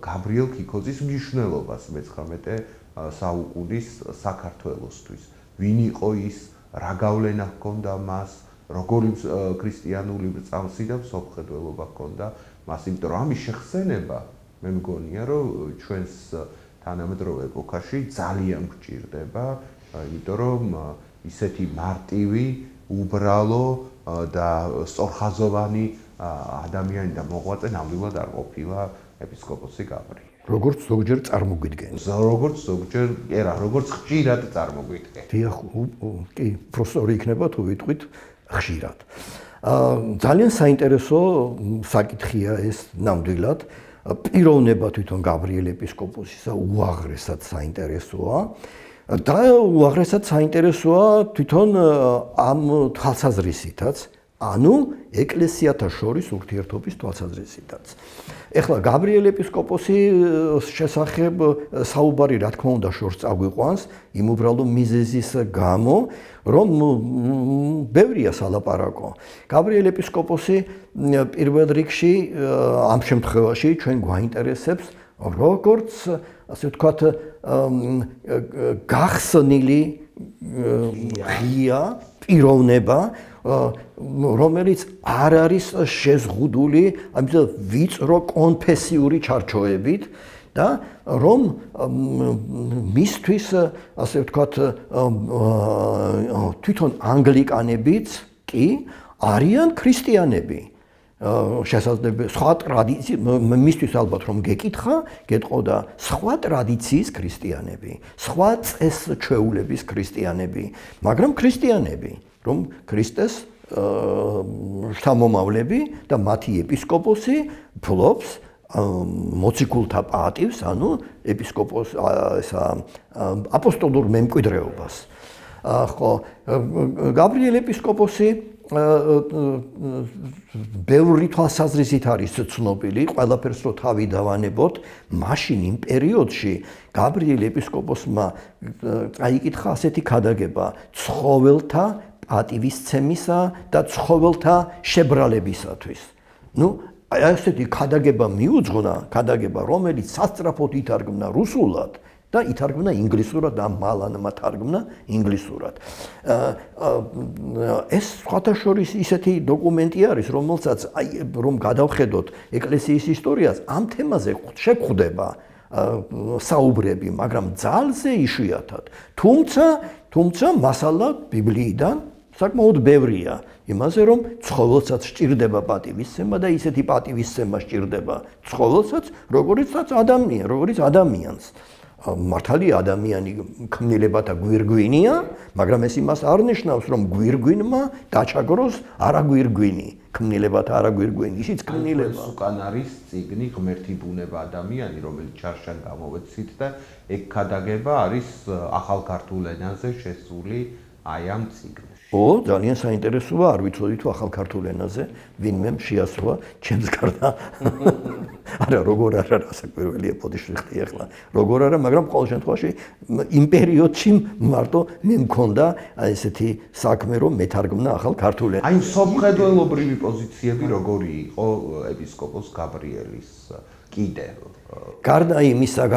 გაბრიელ ქიქოძის მნიშვნელობას მე-19 საუკუნის საქართველოსთვის. ვინ იყო ის, რა გავლენა ჰქონდა მას, როგორი ქრისტიანული წამსი და მსოფლმხედველობა ჰქონდა მას, იმიტომ რომ ამის შეხსენება მე მგონია, რომ ჩვენს თანამედროვე ეპოქაში ძალიან გვჭირდება, იმიტომ რომ ისეთი მარტივი, უბრალო და სწორხაზოვანი ადამიანი და მოღვაწე ნამდვილად არ ყოფილა ეპისკოპოსი გაბრიელი. როგორც ზოგჯერ წარმოგვიდგენს. როგორც ზოგჯერ, როგორც ხშირად წარმოგვიდგენს. დიახ, კი, პროფესორი იქნება თუ ვიტყვით ხშირად. ძალიან საინტერესო საკითხია ეს ნამდვილად. პიროვნება თვითონ გაბრიელ ეპისკოპოსისა უაღრესად საინტერესოა. და უაღრესად საინტერესოა თვითონ ამ თვალსაზრისითაც, ანუ ეკლესიათა შორის ურთიერთობის თვალსაზრისითაც. ეხლა გაბრიელ ეპისკოპოსის შესახებ საუბარი რა თქმა უნდა შორს წაგვიყვანს იმ უბრალო მიზეზის გამო, რომ ბევრია სალაპარაკო. გაბრიელ ეპისკოპოსი პირველ რიგში ამ შემთხვევაში ჩვენ გვაინტერესებს როგორც ასე ვთქვათ გახსნილი ღია პიროვნება, რომელიც არ არის შეზღუდული ამის ვიწრო კონფესიური ჩარჩოებით და რომ მისთვის ასე ვთქვათ თვითონ ანგლიკანებიც კი არიან ქრისტიანები. შესაძლებელი სხვა ტრადიცია მისთვის ალბათ რომ გეკითხა, გეტყოდა სხვა ტრადიციის ქრისტიანები, სხვა წესჩვეულების ქრისტიანები, მაგრამ ქრისტიანები, რომ ქრისტეს შთამომავლები და მათი ეპისკოპოსი ფლობს მოციქულთა პატივს, ანუ ეპისკოპოს ესა აპოსტოლურ მემკვიდრეობას. ხო, გაბრიელ ეპისკოპოსი ბევრი თვალსაზრისით არის ცნობილი, ყველაფერს რო თავი დავანებოთ, მაშინ იმ პერიოდში გაბრიელ ეპისკოპოსმა წაიკითხა ასეთი ქადაგება ცხოველთა პატივისცემისა და ცხოველთა შებრალებისათვის. ნუ ასეთი ქადაგება მიუძღვნა, ქადაგება, რომელიც სასწრაფოდ ითარგმნა რუსულად და ითარგმნა ინგლისურად და მალანმა თარგმნა ინგლისურად. ეს სხვათა შორის ისეთი დოკუმენტი არის, რომელსაც რომ გადავხედოთ ეკლესიის ისტორიას, ამ თემაზე შეგვხვდება საუბრები, მაგრამ ძალზე იშვიათად. თუმცა მასალა ბიბლიიდან საკმაოდ ბევრია იმაზე, რომ ცხოველსაც სჭირდება პატივისცემა და ისეთი პატივისცემა სჭირდება ცხოველსაც, როგორც ადამიანს. მართალია ადამიანი ქმნილებათა გვირგვინია, მაგრამ ეს იმას არ ნიშნავს, რომ გვირგვინმა დაჩაგროს არაგვირგვინი, ქმნილებათა არაგვირგვინი, ისიც ქმნილება. უკან არის წიგნი ღმერთი ბუნება ადამიანი, რომელიც ჩარშან გამოვეცით და ეგ ქადაგება არის ახალ ქართულ ენაზე შესული აი ამ წიგნში. ძალიან საინტერესოა, არ ვიცოდი თუ ახალ ქართულ ენაზე ვინმე შეასრულა ჩემს გარდა. არა, როგორ არა, რასაკვირველია პოდიშრიხტი ახლა. როგორ არა, მაგრამ ყოველ შემთხვევაში იმ პერიოდში მარტო მე მქონდა ესეთი საქმე, რომ მეთარგმნა ახალ ქართულ ენაზე. აი სამხედველობრივი პოზიციები როგორი იყო ეპისკოპოს გაბრიელის კიდე? გარდა იმისა,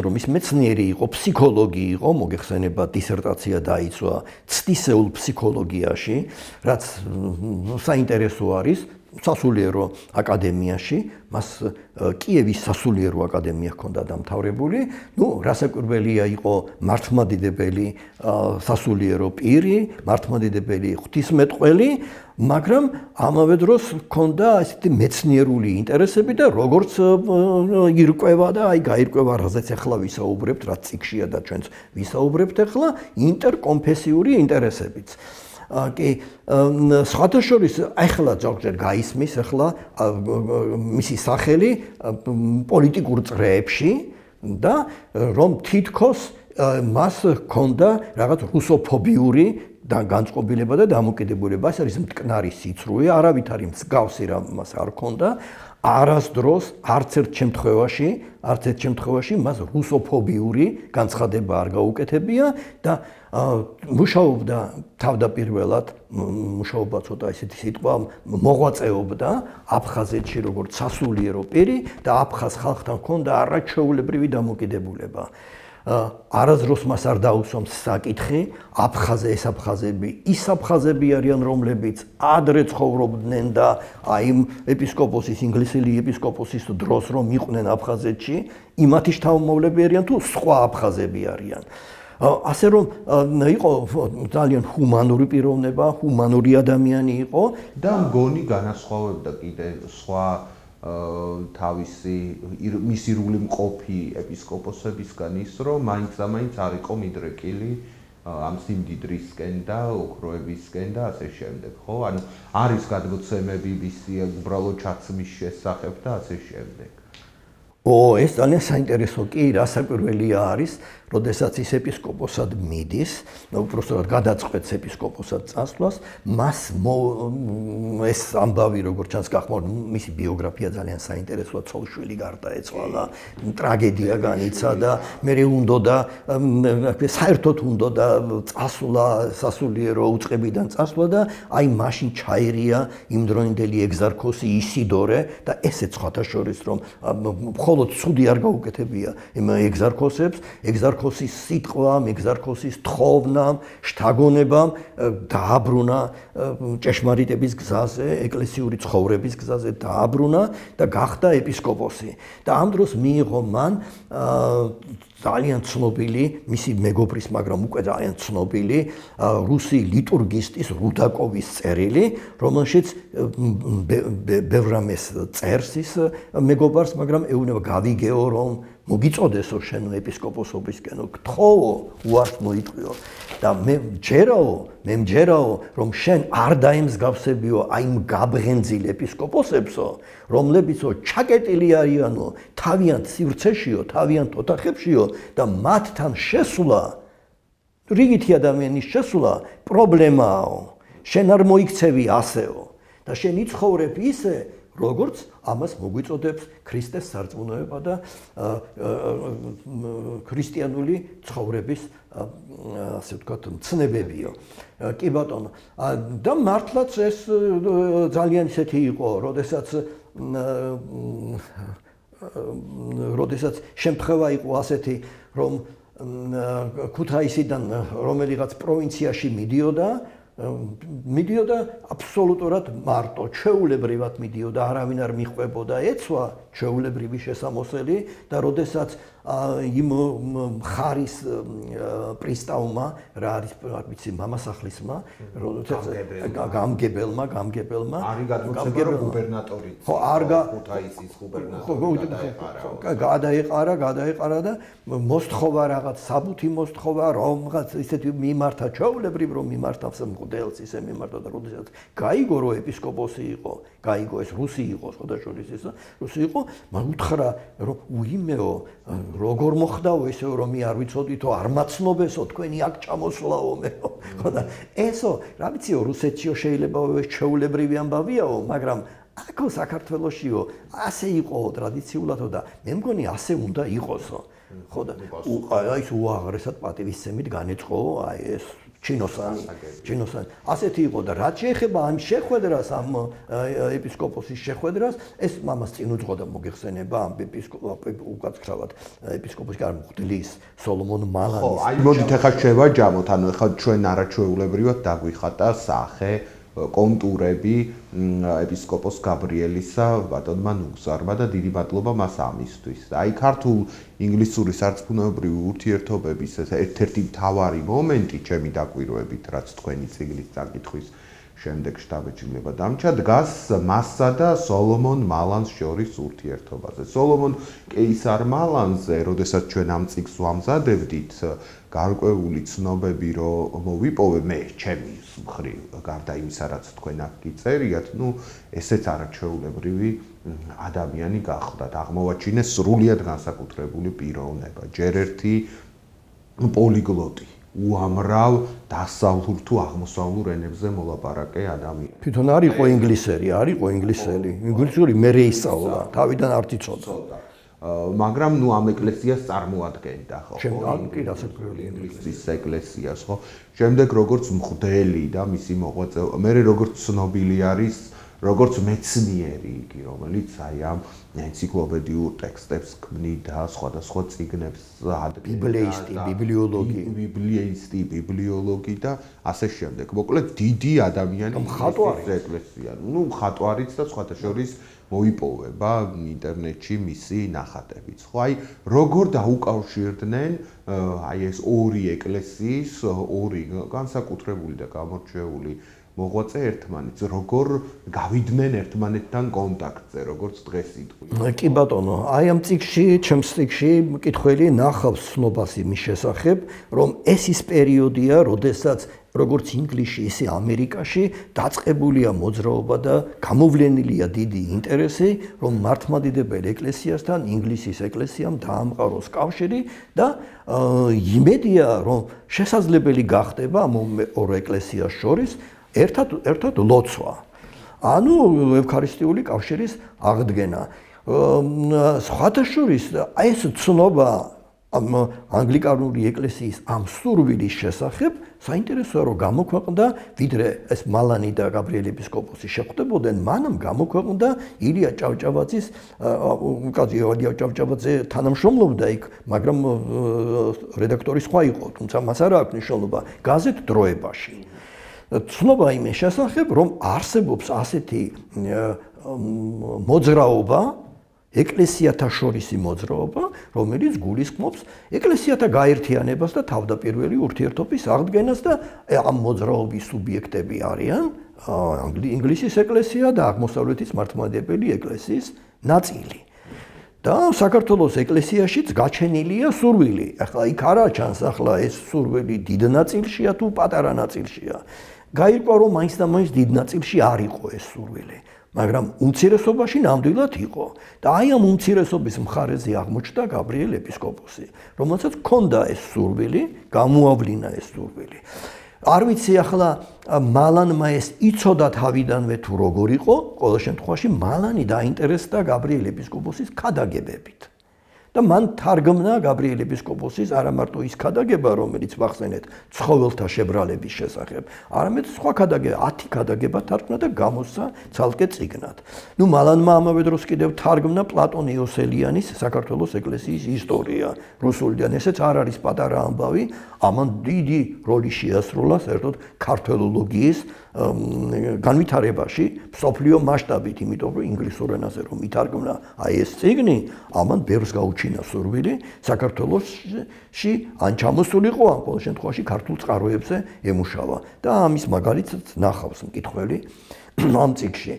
რომ ის მეცნიერი იყო, ფსიქოლოგი იყო, მოგეხსენება დისერტაცია დაიცვა ცდისეულ ფსიქოლოგიაში, რაც საინტერესო არის სასულიერო აკადემიაში, მას კიევის სასულიერო აკადემია ჰქონდა დამთავრებული. რასაკვირველია იყო მართლმადიდებელი სასულიერო პირი, მართლმადიდებელი ღვთისმეტყველი, მაგრამ ამავე დროს ჰქონდა ესეთი მეცნიერული ინტერესები და როგორც ირკვევა და გაირკვევა, რაზეც ახლა ვისაუბრებთ, რაც წიგნშია და ჩვენც ვისაუბრებთ ახლა, ინტერკონფესიური ინტერესებიც. კი, სხვათა შორის ახლა ზოგჯერ გაისმის ახლა მისი სახელი პოლიტიკურ წრეებში და რომ თითქოს მას ჰქონდა რაღაც რუსოფობიური განწყობილება და დამოკიდებულება, ეს არის მტკნარი სიცრუე, არავითარი მსგავსი რამას არ ჰქონდა. არასდროს არც ერთ შემთხვევაში მას რუსოფობიური განცხადება არ გაუკეთებია და მუშაობდა თავდაპირველად, მუშაობა ცოტა ისეთი სიტყვა, მოღვაწეობდა აფხაზეთში როგორც სასულიერო პირი და აფხაზ ხალხთან ჰქონდა არაჩვეულებრივი დამოკიდებულება. არასდროს მას არ დაუსვამს საკითხი, აფხაზები ის აფხაზები არიან, რომლებიც ადრე ცხოვრობდნენ და აი ეპისკოპოსის, ინგლისელი ეპისკოპოსის დროს რომ იყვნენ აფხაზეთში, იმათი შთამომავლები არიან თუ სხვა აფხაზები არიან. ასე რომ იყო ძალიან ჰუმანური პიროვნება, ჰუმანური ადამიანი იყო და მგონი განასხვავებდა კიდე სხვა თავისი მისირული მყოფი ეპისკოპოსებისგან ის, რომ მაინც არ იყო მიდრეკილი ამ სიმდიდრისკენ და ოქროებისკენ და ასე შემდეგ, ხო? ანუ არის გადმოცემები მისი უბრალოდ ჩაცმის შესახებ და ასე შემდეგ. ეს ძალიან საინტერესო კი, რასაკვირველია არის, როდესაც ის ეპისკოპოსად მიდის, უბრალოდ გადაწყვეტს ეპისკოპოსად წასვლას, მას ეს ამბავი როგორც ჩანს გახმოვდა, მისი ბიოგრაფია ძალიან საინტერესოა, ცოლ-შვილი გარდაეცვალა, ტრაგედია განიცა და მე უნდა საერთოდ უნდა წასვლა სასულიერო უწყებიდან წასვლა და აი მაშინ ჩაერია იმდროინდელი ეგზარქოსი ისიდორე და ესეც სხვათა შორის რომ მხოლოდ ცუდი არ გაუკეთებია იმ ეგზარქოსებს, ეგზარქოსის სიტყვამ, ეგზარქოსის თხოვნამ, შთაგონებამ დააბრუნა ჭეშმარიტების გზაზე, ეკლესიური ცხოვრების გზაზე დააბრუნა და გახდა ეპისკოპოსი. და ამ დროს მიიღო მან ძალიან ცნობილი, მისი მეგობრის, მაგრამ უკვე ძალიან ცნობილი რუსი ლიტურგისტის რუდაკოვის წერილი, რომელშიც ბევრამეს წერს ის მეგობარს, მაგრამ ეუბნება გავიგეო, რომ მოგიწოდესო შენ ეპისკოპოსობისკენ, გთხოვო, უარს მოიტყვიო და მე მჯერაო, რომ შენ არ დაემსგავსებიო აი იმ გაბრენძილ ეპისკოპოსებსო, რომლებიცო ჩაკეტილი არიანო, თავიანთ სივრცეშიო, თავიანთ ოთახებშიო და მათთან შესვლა, რიგითი ადამიანის შესვლა პრობლემაო. შენ არ მოიქცევი ასეო და შენ იცხოვრებ ისე, როგორც ამას მოგვიწოდებს ქრისტეს სარწმუნოება და ქრისტიანული ცხოვრების ასე ვთქვათ მცნებებიო. კი ბატონო, და მართლაც ეს ძალიან ისეთი იყო, როდესაც შემთხვევა იყო ასეთი, რომ ქუთაისიდან რომელიღაც პროვინციაში მიდიოდა აბსოლუტურად მარტო, ჩვეულებრივად მიდიოდა, არავინ არ მიხვებოდა, ეცვა ჩვეულებრივი შესამოსელი და როდესაც იმ მხარის პრისტავმა, რა არის, არ ვიცი, მამასახლისმა, გამგებელმა, არის გადმოცემა, რომ გუბერნატორი, ქუთაისის გუბერნატორი გადაეყარა და მოსთხოვა რაღაც საბუთი მოსთხოვა, რომ რაღაც ისეთი მიმართა, ჩვეულებრივ რომ მიმართავს მღვდელს ისე მიმართა და როდესაც გაიგო რომ ეპისკოპოსი იყო, გაიგო ეს რუსი იყო, შესაძლოა ის რუსი იყო, მან უთხრა რომ უიმეო როგორ მოხდაო ესეო რომ მე არ ვიცოდითო არ მაცნობესო თქვენი აქ ჩამოსვლაო მეო ხო და ესო რა ვიციო რუსეთშიო შეიძლება ეს ჩვეულებრივი ამბავიაო მაგრამ აქო საქართველოსშიო ასე იყო ტრადიციულადო და მე მგონი ასე უნდა იყოსო ხო და აი ეს უაღრესად პატივისცემით განეწყო აი ეს ჩინოსანი ასეთი იყო და რაც შეეხება ამ შეხვედრას ამ ეპისკოპოსის შეხვედრას ეს მამას წინ უძღოდა მოგეხსენება ამ უკაცრავად ეპისკოპოსი არ მღვდლის სოლომონ მალანის ხო აი მოდით ახლა შევაჯამოთ ანუ ახლა ჩვენ არაჩვეულებრივად დაგვიხატა სახე კონტურები ეპისკოპოს გაბრიელისა ბატონმა ნუგზარმა და დიდი მადლობა მას ამისთვის. აი ქართულ ინგლისური სარწმუნოებრივი ურთიერთობების ერთ-ერთი მთავარი მომენტი ჩემი დაკვირვებით, რაც თქვენი წიგნის წაკითხვის შემდეგ შტაბეჭდილება დამჭა, დგას მასსა და სოლომონ მალანს შორის ურთიერთობაზე. სოლომონ კეისარ მალანზე, როდესაც ჩვენ ამ წიგნს ვამზადებდით, გარკვეული ცნობები რომ მოვიპოვე მე ჩემი მხრივ გარდა იმისა რაც თქვენ აქ გიწერიათ, ну ესეც არაჩვეულებრივი ადამიანი გახლდათ, აღმოვაჩინეს სრულიად განსაკუთრებული პიროვნება, ჯერ ერთი პოლიგლოტი, უამრავ დასავლურ თუ აღმოსავლურ ენებზე მოლაპარაკე ადამიანი. თვითონ არ იყო ინგლისელი, ინგლისური მე ისწავლა, თავიდან არ იცოდა. მაგრამ ნუ ამ ეკლესიას წარმოადგენდა ხო? შემდგომ კი დასაკვირველი ინგლისის ეკლესიას ხო? შემდეგ როგორც მღვდელი და მისი მოღვაწე, მე როგორც ცნობილი არის როგორც მეცნიერი იგი, რომელიც აი ამ ენციკლოპედიურ ტექსტებს ქმნიდა, სხვადასხვა წიგნებს ბიბლიისტი, ბიბლიოლოგი და ასე შემდეგ. მოკლედ დიდი ადამიანი მხატვარი ეკლესია. ნუ მხატვარიც და სხვათა შორის მოიპოვება ინტერნეტში მისი ნახატებიც. ხო, აი როგორ დაუკავშირდნენ აი ეს ორი ეკლესიის, ორი განსაკუთრებული და გამორჩეული მოღვაწე ერთმანეთს, როგორ გავიდნენ ერთმანეთთან კონტაქტზე, როგორც დღეს იტყვი. კი ბატონო, აი ამ წიგნში, ჩემს წიგნში მკითხველი ნახავს ცნობას იმის შესახებ, რომ ეს ის პერიოდია, როდესაც როგორც ინგლისში, ისე ამერიკაში დაწყებულია მოძრაობა და გამოვლენილია დიდი ინტერესი, რომ მართლმადიდებელ ეკლესიასთან ინგლისის ეკლესიამ დაამყაროს კავშირი და იმედია, რომ შესაძლებელი გახდება ამ ორ ეკლესიას შორის ერთად ლოცვა. ანუ ევქარისტიული კავშირის აღდგენა. სხვათა შორის აი ეს ცნობა ანგლიკანური ეკლესიის ამ სურვილის შესახებ საინტერესოა რომ გამოქვეყნდა ვიდრე ეს მალანი და გაბრიელ ეპისკოპოსი შეხვდებოდნენ მანამ გამოქვეყნდა ილია ჭავჭავაძის ჭავჭავაძე თანამშრომლობდა იქ მაგრამ რედაქტორი სხვა იყო თუმცა მას არ აქვს მნიშვნელობა გაზეთ დროებაში ცნობა იმის შესახებ რომ არსებობს ასეთი მოძრაობა ეკლესიათა შორისი მოძრაობა, რომელიც გულისხმობს ეკლესიათა გაერთიანებას და თავდაპირველი ურთიერთობის აღდგენას და ამ მოძრაობის სუბიექტები არიან ინგლისის ეკლესია და აღმოსავლეთის მართლმადიდებელი ეკლესიის ნაწილი. და საქართველოს ეკლესიაშიც გაჩენილია სურვილი. ახლა იქ არა ჩანს ახლა ეს სურვილი დიდ ნაწილშია თუ პატარა ნაწილშია. გაირკვა რომ მაინც და მაინც დიდ ნაწილში არ იყო ეს სურვილი. მაგრამ უმცირესობაში ნამდვილად იყო და აი ამ უმცირესობის მხარეზე აღმოჩნდა გაბრიელ ეპისკოპოსი, რომელსაც ჰქონდა ეს სურვილი, გამოავლინა ეს სურვილი. არ ვიცი ახლა მალანმა ეს იცოდა თავიდანვე თუ როგორ იყო, ყოველ შემთხვევაში მალანი დაინტერესდა გაბრიელ ეპისკოპოსის ქადაგებებით. და მან თარგმნა გაბრიელ ეპისკოპოსის არა მარტო ის ქადაგება, რომელიც ვახსენეთ ცხოველთა შებრალების შესახებ, არამედ სხვა ქადაგება, 10 ქადაგება თარგმნა და გამოსცა ცალკე წიგნად. ნუ მალანმა ამავე დროს კიდევ თარგმნა პლატონ იოსელიანის საქართველოს ეკლესიის ისტორია რუსულიდან. ესეც არ არის პატარა ამბავი, ამან დიდი როლი შეასრულა საერთოდ ქართველოლოგიის განვითარებაში მსოფლიო მასშტაბით, იმიტომ რომ ინგლისურ ენაზე რომ ითარგმნა აი ეს წიგნი, ამან ბევრს გაუჩინა სურვილი საქართველოში ან ჩამოსულიყო, ან ყოველ შემთხვევაში ქართულ წყაროებზე ემუშავა და ამის მაგალითად ნახავს მკითხველი ამ წიგნში.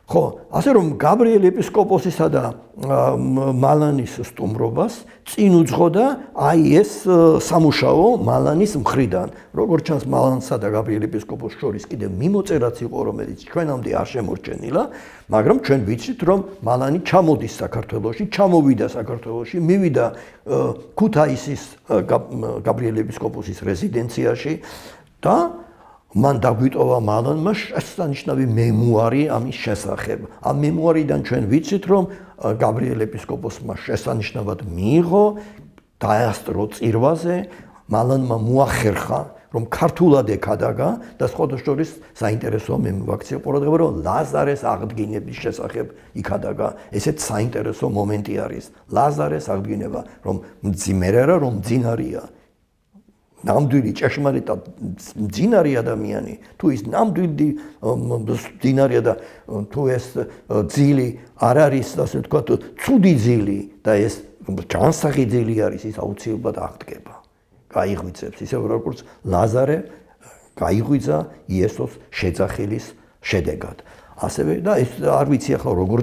ხო, ასე რომ გაბრიელ ეპისკოპოსისა და მალანის სტუმრობას წინ უძღოდა აი ეს სამუშაო მალანის მხრიდან. როგორც ჩანს, მალანსა და გაბრიელ ეპისკოპოსს შორის კიდევ მიმოწერაც იყო, რომელიც ჩვენამდე არ შემორჩენილა, მაგრამ ჩვენ ვიცით, რომ მალანი ჩამოდის საქართველოში, ჩამოვიდა საქართველოში, მივიდა ქუთაისის გაბრიელ ეპისკოპოსის რეზიდენციაში და მან დაგვიტოვა მალანმა შესანიშნავი მემუარი ამის შესახებ. ამ მემუარიდან ჩვენ ვიცით, რომ გაბრიელ ეპისკოპოსმა შესანიშნავად მიიღო, დაასწრო წირვაზე, მალანმა მოახერხა, რომ ქართულად ეკადაგა და სხვადასხვა საინტერესო მემუაქცია ყურადღება, რომ ლაზარეს აღდგინების შესახებ იქადაგა. ესეც საინტერესო მომენტი არის. ლაზარეს აღდგინება, რომ მძიმერა, რომ მძინარია. ნამდვილი ჭეშმარიტად მძინარი ადამიანი, თუ ის ნამდვილი მძინარია და თუ ეს ძილი არ არის, ასე ვთქვათ, ცუდი ძილი და ეს ჯანსაღი ძილი არის, ის აუცილებლად აღდგება. გაიღვიძებს, ისე როგორც ლაზარე გაიღვიძა იესოს შეძახილის შედეგად. ასევე და ეს არ ვიცი ახლა როგორ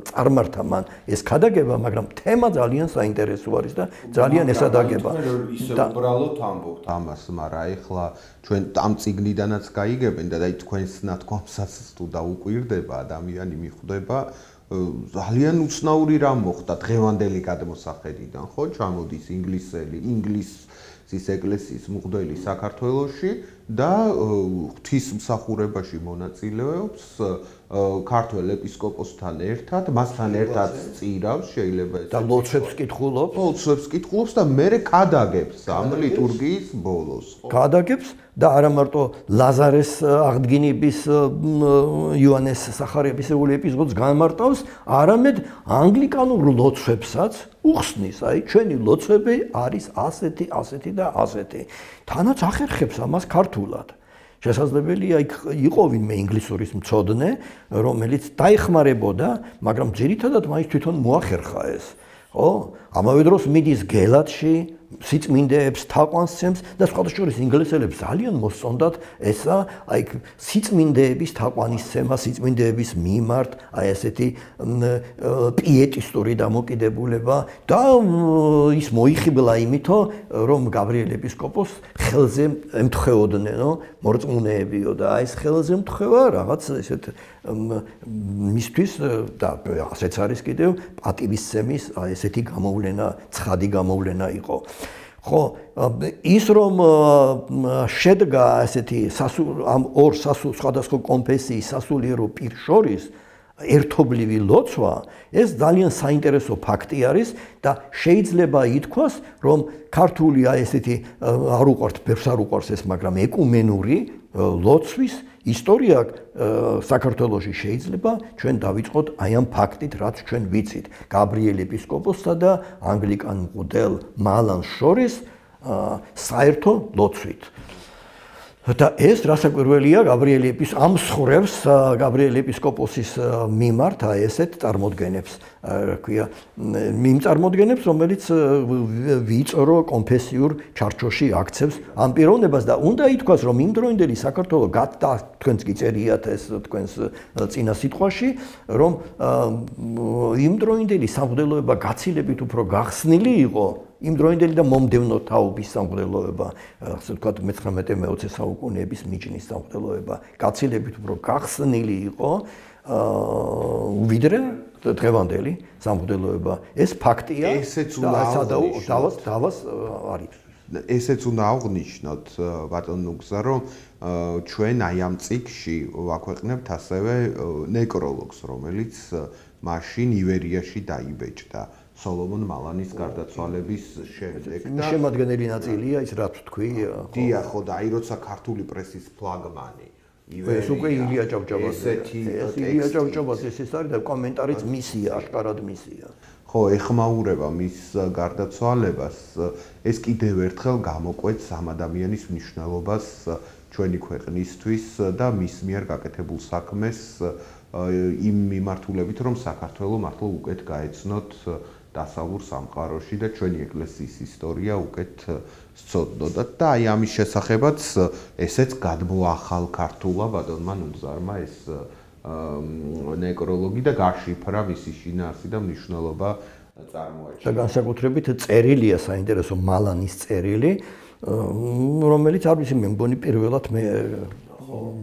წარმართა მან ეს ქადაგება, მაგრამ თემა ძალიან საინტერესო არის და ძალიან ესადაგება. ისე უბრალოდ ამბობთ ამას, მაგრამ ეხლა ჩვენ ამ წიგნიდანაც გაიგებენ და თქვენს ნათქვამსაც თუ დაუკვირდება, ადამიანი მიხვდება ძალიან უცნაური რამ მოხდა დღევანდელი გადმოსახედიდან, ხო? ჩამოდის ინგლისის ეკლესიის მღვდელი საქართველოში და ღვთისმსახურებაში მონაწილეობს ქართველ ეპისკოპოსთან ერთად, მასთან ერთად წირავს, შეიძლება ეს და ლოცვებს კითხულობს და მერე ქადაგებს ამ ლიტურგიის ბოლოს, ხო? ქადაგებს და არა მარტო ლაზარეს აღდგინების იოანეს სახარებისეული ეპიზოდს განმარტავს, არამედ ანგლიკანურ ლოცვებსაც უხსნის, აი ჩვენი ლოცვები არის ასეთი და ასეთი. თანაც ახერხებს ამას ქართულად. შესაძლებელია იყო ვინმე ინგლისურის მცოდნე, რომელიც დაიხმარებოდა, მაგრამ ძირითადად მაინც თვითონ მოახერხა ეს. ხო? ამავე დროს მიდის გელათში, სიწმინდეებს თაყვანს და სხვადასხვა ინგლისელებს ძალიან მოსწონდათ ესა, აი სიწმინდეების თაყვანისცემა, სიწმინდეების მიმართ, აი ესეთი პიეტისტური დამოკიდებულება და ის მოიხიბლა იმითო, რომ გაბრიელ ეპისკოპოსს ხელზე ემთხვეოდნენ, მორწმუნეებიო და აი ეს ხელზე ემთხვევა რაღაც ესეთ მისთვის და ასეც არის კიდევ პატივისცემის აი ესეთი გამოვლენა, ცხადი გამოვლენა იყო. ხო, ის რომ შედგა ესეთი ამ ორ სხვადასხვა კონფესიის სასულიერო პირს შორის ერთობლივი ლოცვა, ეს ძალიან საინტერესო ფაქტი არის და შეიძლება ითქვას, რომ ქართული აი ესეთი არ უყვართ, ბევრს არ უყვარს ეს, მაგრამ ეკუმენური ლოცვის ისტორია საქართველოში შეიძლება ჩვენ დავიწყოთ აი ამ ფაქტით, რაც ჩვენ ვიცით. გაბრიელ ეპისკოპოსსა და ანგლიკან მღვდელ მალანს შორის საერთო ლოცვით. და ეს რასაკვირველია ამ მსხვრევს გაბრიელ ეპისკოპოსის მიმართ აი ესეთ წარმოდგენებს, ქვია, იმ წარმოდგენებს, რომელიც ვიწრო კონფესიურ ჩარჩოში აქცევს ამ პიროვნებას და უნდა ითქვას, რომ იმ დროინდელი საქართველო და თქვენც კი წერიათ ეს თქვენს წინა სიტყვაში, რომ იმ დროინდელი სამღვდელოება გაცილებით უფრო გახსნილი იყო იმ დროინდელი და მომდევნო თაობის სამღვდელოება, ასე ვთქვათ, მე-19-20 საუკუნეების მიჯნის სამღვდელოება გაცილებით უფრო გახსნილი იყო ვიდრე დღევანდელი სამღვდელოება. ეს ფაქტია და დავას არის. ესეც უნდა აღვნიშნოთ, ბატონ ნუგზა, რომ ჩვენ აი ამ წიგნში ვაქვეყნებთ ასევე ნეკროლოგს, რომელიც მაშინ ივერიაში დაიბეჭდა სოლომონ მალანის გარდაცვალების შემდეგ და შემადგენელი ნაწილია ის რაც თქვი დიახ ხო და აი როცა ქართული პრესის ფლაგმანი ეს უკვე ილია ჭავჭავაძე ესეთი ილია ჭავჭავაძე ეს არის და კომენტარიც მისია აშკარად მისია ხო ეხმაურება მის გარდაცვალებას ეს კიდევ ერთხელ გამოკვეთს ამ ადამიანის მნიშვნელობას ჩვენი ქვეყნისთვის და მის მიერ გაკეთებულ საქმეს იმ მიმართულებით რომ საქართველოს მართლა უკეთ გაეცნოთ დასავლურ სამყაროში და ჩვენი ეკლესიის ისტორია უკეთ სწოდნოდათ და აი ამის შესახებაც ესეც გადმოახალ ქართულა ბატონმა ნუგზარმა ეს ნეკროლოგი და გაშიფრა მისი შინაარსი და მნიშვნელობა წარმოაჩინა. და განსაკუთრებით წერილია საინტერესო მალანის წერილი, რომელიც არ ვიცი მე მგონი პირველად მე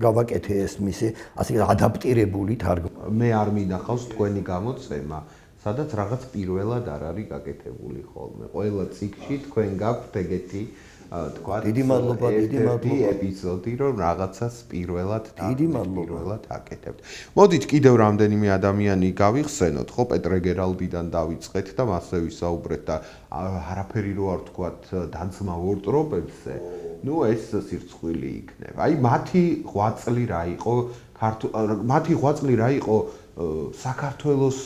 გავაკეთე ეს მისი ასე ადაპტირებული თარგმანი. მე არ მინახავს თქვენი გამოცემა სადაც რაღაც პირველად არ არის გაკეთებული ხოლმე. ყველა ციკში თქვენ გაქვთ ეგეთი თქვა დიდი მადლობა ეპიზოდი რომ რაღაცას პირველად აკეთებთ. მოდით კიდევ რამდენიმე ადამიანი გავიხსენოთ, ხო პეტრე გერალდიდან დავიწყეთ და მასე ვისაუბრეთ და არაფერი რო არ თქვათ დანცმა ვორტროპებზე. ნუ ეს სირცხვილი იქნება. აი მათი ღვაწლი რა იყო საქართველოს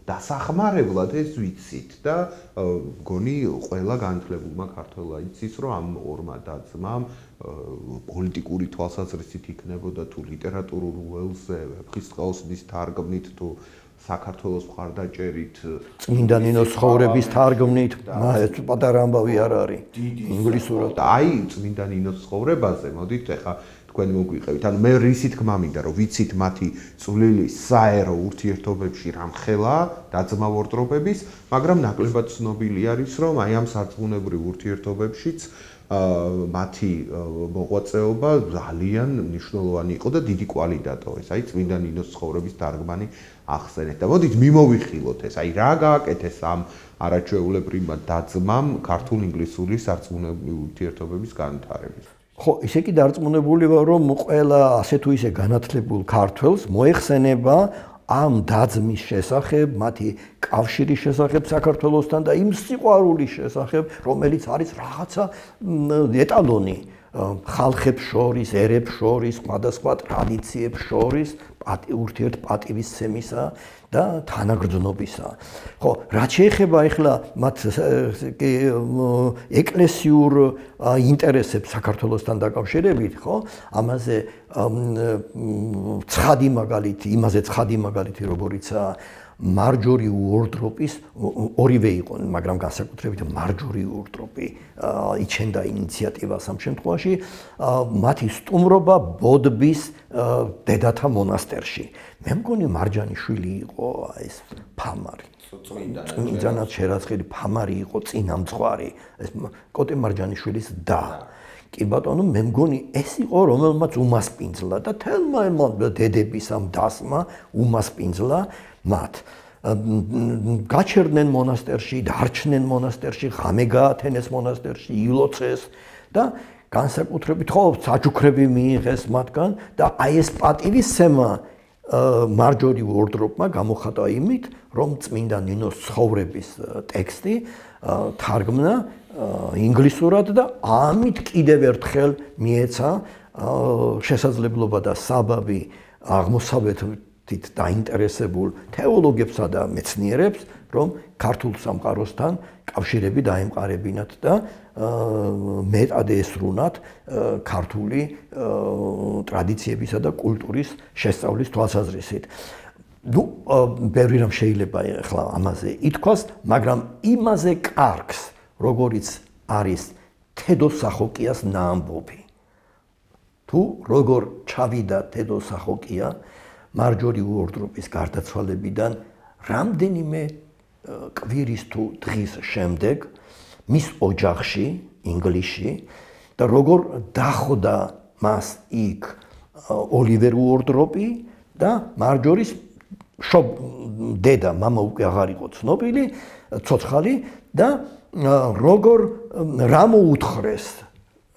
დასახმარებლად ეს ვიცით და მგონი ყველა განათლებულმა ქართველმა იცის რომ ამ ორმა დაძმამ პოლიტიკური თვალსაზრისით იქნებოდა თუ ლიტერატურულ ველზე ვეფხისტყაოსნის თარგმნით თუ საქართველოს მხარდაჭერით წმინდა ნინოს ცხოვრების თარგმნით ეს პატარა ამბავი არ არის ინგლისურად აი წმინდა ნინოს ცხოვრებაზე მოდით ეხა თქვენ მოგვიყევით. ანუ მე რისი თქმა მინდა რომ ვიცით მათი წვლილი საერო ურთიერთობებში რამხელა დაძმა ვორტროპების, მაგრამ ნაკლებად ცნობილი არის რომ აი ამ სარწმუნოებრივ ურთიერთობებშიც მათი მოღვაწეობა ძალიან მნიშვნელოვანი იყო და დიდი კვალი დატოვეს. აი წმინდა ნინოს ცხოვრების თარგმანი ახსენეთ და მოდით მიმოვიხილოთ ეს. აი რა გააკეთეს ამ არაჩვეულებრივმა დაძმამ ქართულ-ინგლისური სარწმუნოებრივი ურთიერთობების განვითარების. ხო, ისე კი დარწმუნებული ვარ, რომ ყველა ასე თუ ისე განათლებულ ქართველს მოეხსენება ამ დაძმის შესახებ, მათი კავშირის შესახებ საქართველოსთან და იმ სიყვარულის შესახებ, რომელიც არის რაღაცა ეტალონი ხალხებს შორის, ერებს შორის, სხვადასხვა ტრადიციებს შორის, ურთიერთპატივისცემისა და თანაგრძნობისა. ხო, რაც შეეხება ახლა მათ ეკლესიურ ინტერესებს საქართველოსთან დაკავშირებით, ხო? ამაზე ცხადი მაგალითი, როგორიცაა მარჯორი უორდროპის ორივე იყო, მაგრამ განსაკუთრებით მარჯორი უორდროპი იჩენდა ინიციატივას ამ შემთხვევაში, მათი სტუმრობა ბოდბის დედათა მონასტერში. მე მგონი მარჯანიშვილი იყო ეს ფამარი. წმინდანად შერაცხილი ფამარი იყო წინამძღვარი, ეს კოტე მარჯანიშვილის და. კი ბატონო, მე მგონი ეს იყო რომელმაც უმასპინძლა და თელმა დედების ამ დასმა უმასპინძლა მათ. გაჩერდნენ მონასტერში, დარჩნენ მონასტერში, ღამე გაათენეს მონასტერში, ილოცეს და განსაკუთრებით ხო საჩუქრები მიიღეს მათგან და აი ეს პატივისცემა მარჯორი უორდროპმა გამოხატა იმით, რომ წმინდა ნინოს ცხოვრების ტექსტი თარგმნა ინგლისურად და ამით კიდევ ერთხელ მიეცა შესაძლებლობა და საბაბი აღმოსავლეთით დაინტერესებულ თეოლოგებსა და მეცნიერებს, რომ ქართულ სამყაროსთან კავშირები დაემყარებინათ და მეტად ესრუნათ ქართული ტრადიციებისა და კულტურის შესწავლის თვალსაზრისით. ნუ ბევრი რამ შეიძლება ახლა ამაზე ითქვას, მაგრამ იმაზე კარგს, როგორიც არის თედო სახოკიას ნაამბობი. თუ როგორ ჩავიდა თედო სახოკია მარჯორი უორდროპის გარდაცვალებიდან რამდენიმე კვირის თუ დღის შემდეგ მის ოჯახში, ინგლისში და როგორ დახვდა მას იქ ოლივერ უორდროპი და მარჯორის დედა, მამა უკვე აღარ იყო ცნობილი, ცოცხალი და როგორ რა მოუთხრეს,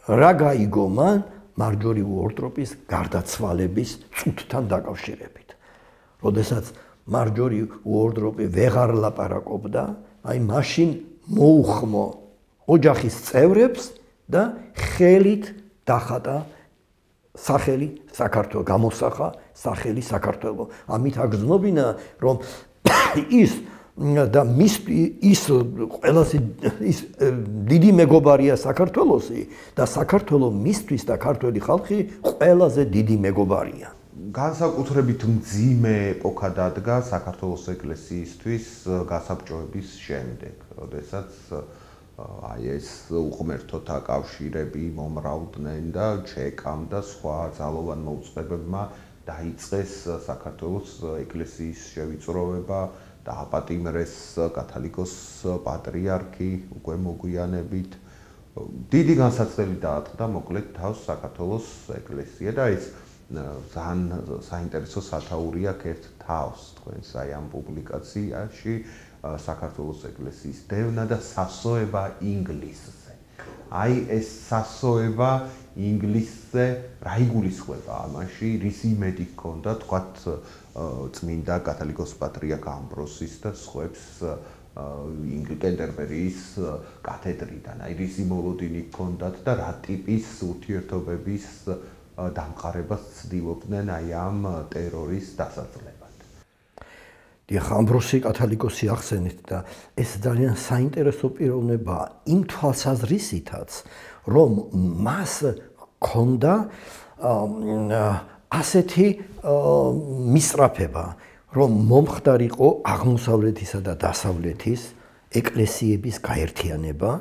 რა გაიგო მან მარჯორი უორდროპის გარდაცვალების წუთთან დაკავშირებით. როდესაც მარჯორი უორდროპი ვეღარ ლაპარაკობდა, აი მაშინ მოუხმო ოჯახის წევრებს და ხელით დახატა სახელი საქართველო, გამოსახა სახელი საქართველო. ამით აგრძნობინა, რომ ის და ის ყველაზე ის დიდი მეგობარია საქართველოსი და საქართველო მისთვის და ქართველი ხალხი ყველაზე დიდი მეგობარია. განსაკუთრებით მძიმე ეპოქა დადგა საქართველოს ეკლესიისთვის გასაბჭოების შემდეგ, როდესაც აი ეს უღმერთოთა კავშირები მომრავლდნენ და ჩეკამ და სხვა ძალოვან მოუწყებებმა დაიწყეს საქართველოს ეკლესიის შევიწროვება და აპატიმრეს კათალიკოს პატრიარქი უკვე მოგვიანებით. დიდი განსაცდელი დაატყდა მოკლედ თავს საქართველოს ეკლესია და ეს ძალიან საინტერესო სათაური აქვს ერთ თავს თქვენს აი ამ პუბლიკაციაში საქართველოს ეკლესიის დევნა და სასოება ინგლისზე. აი ეს სასოება ინგლისზე რა იგულისხმება ამაში, რის იმედი ჰქონდა თქვათ წმინდა კათალიკოს პატრიარქ ამბროსის და სხვებს კენტერბერიის კათედრიდან, აი რისი მოლოდინი ჰქონდათ და რა ტიპის ურთიერთობების დამყარებას ცდილობდნენ აი ამ ტერორის დასაძლევად. დიახ, ამბროსი კათალიკოსი ახსენეთ და ეს ძალიან საინტერესო პიროვნებაა იმ თვალსაზრისითაც, რომ მას ჰქონდა ასეთი მისწრაფება, რომ მომხდარიყო აღმოსავლეთისა და დასავლეთის ეკლესიების გაერთიანება.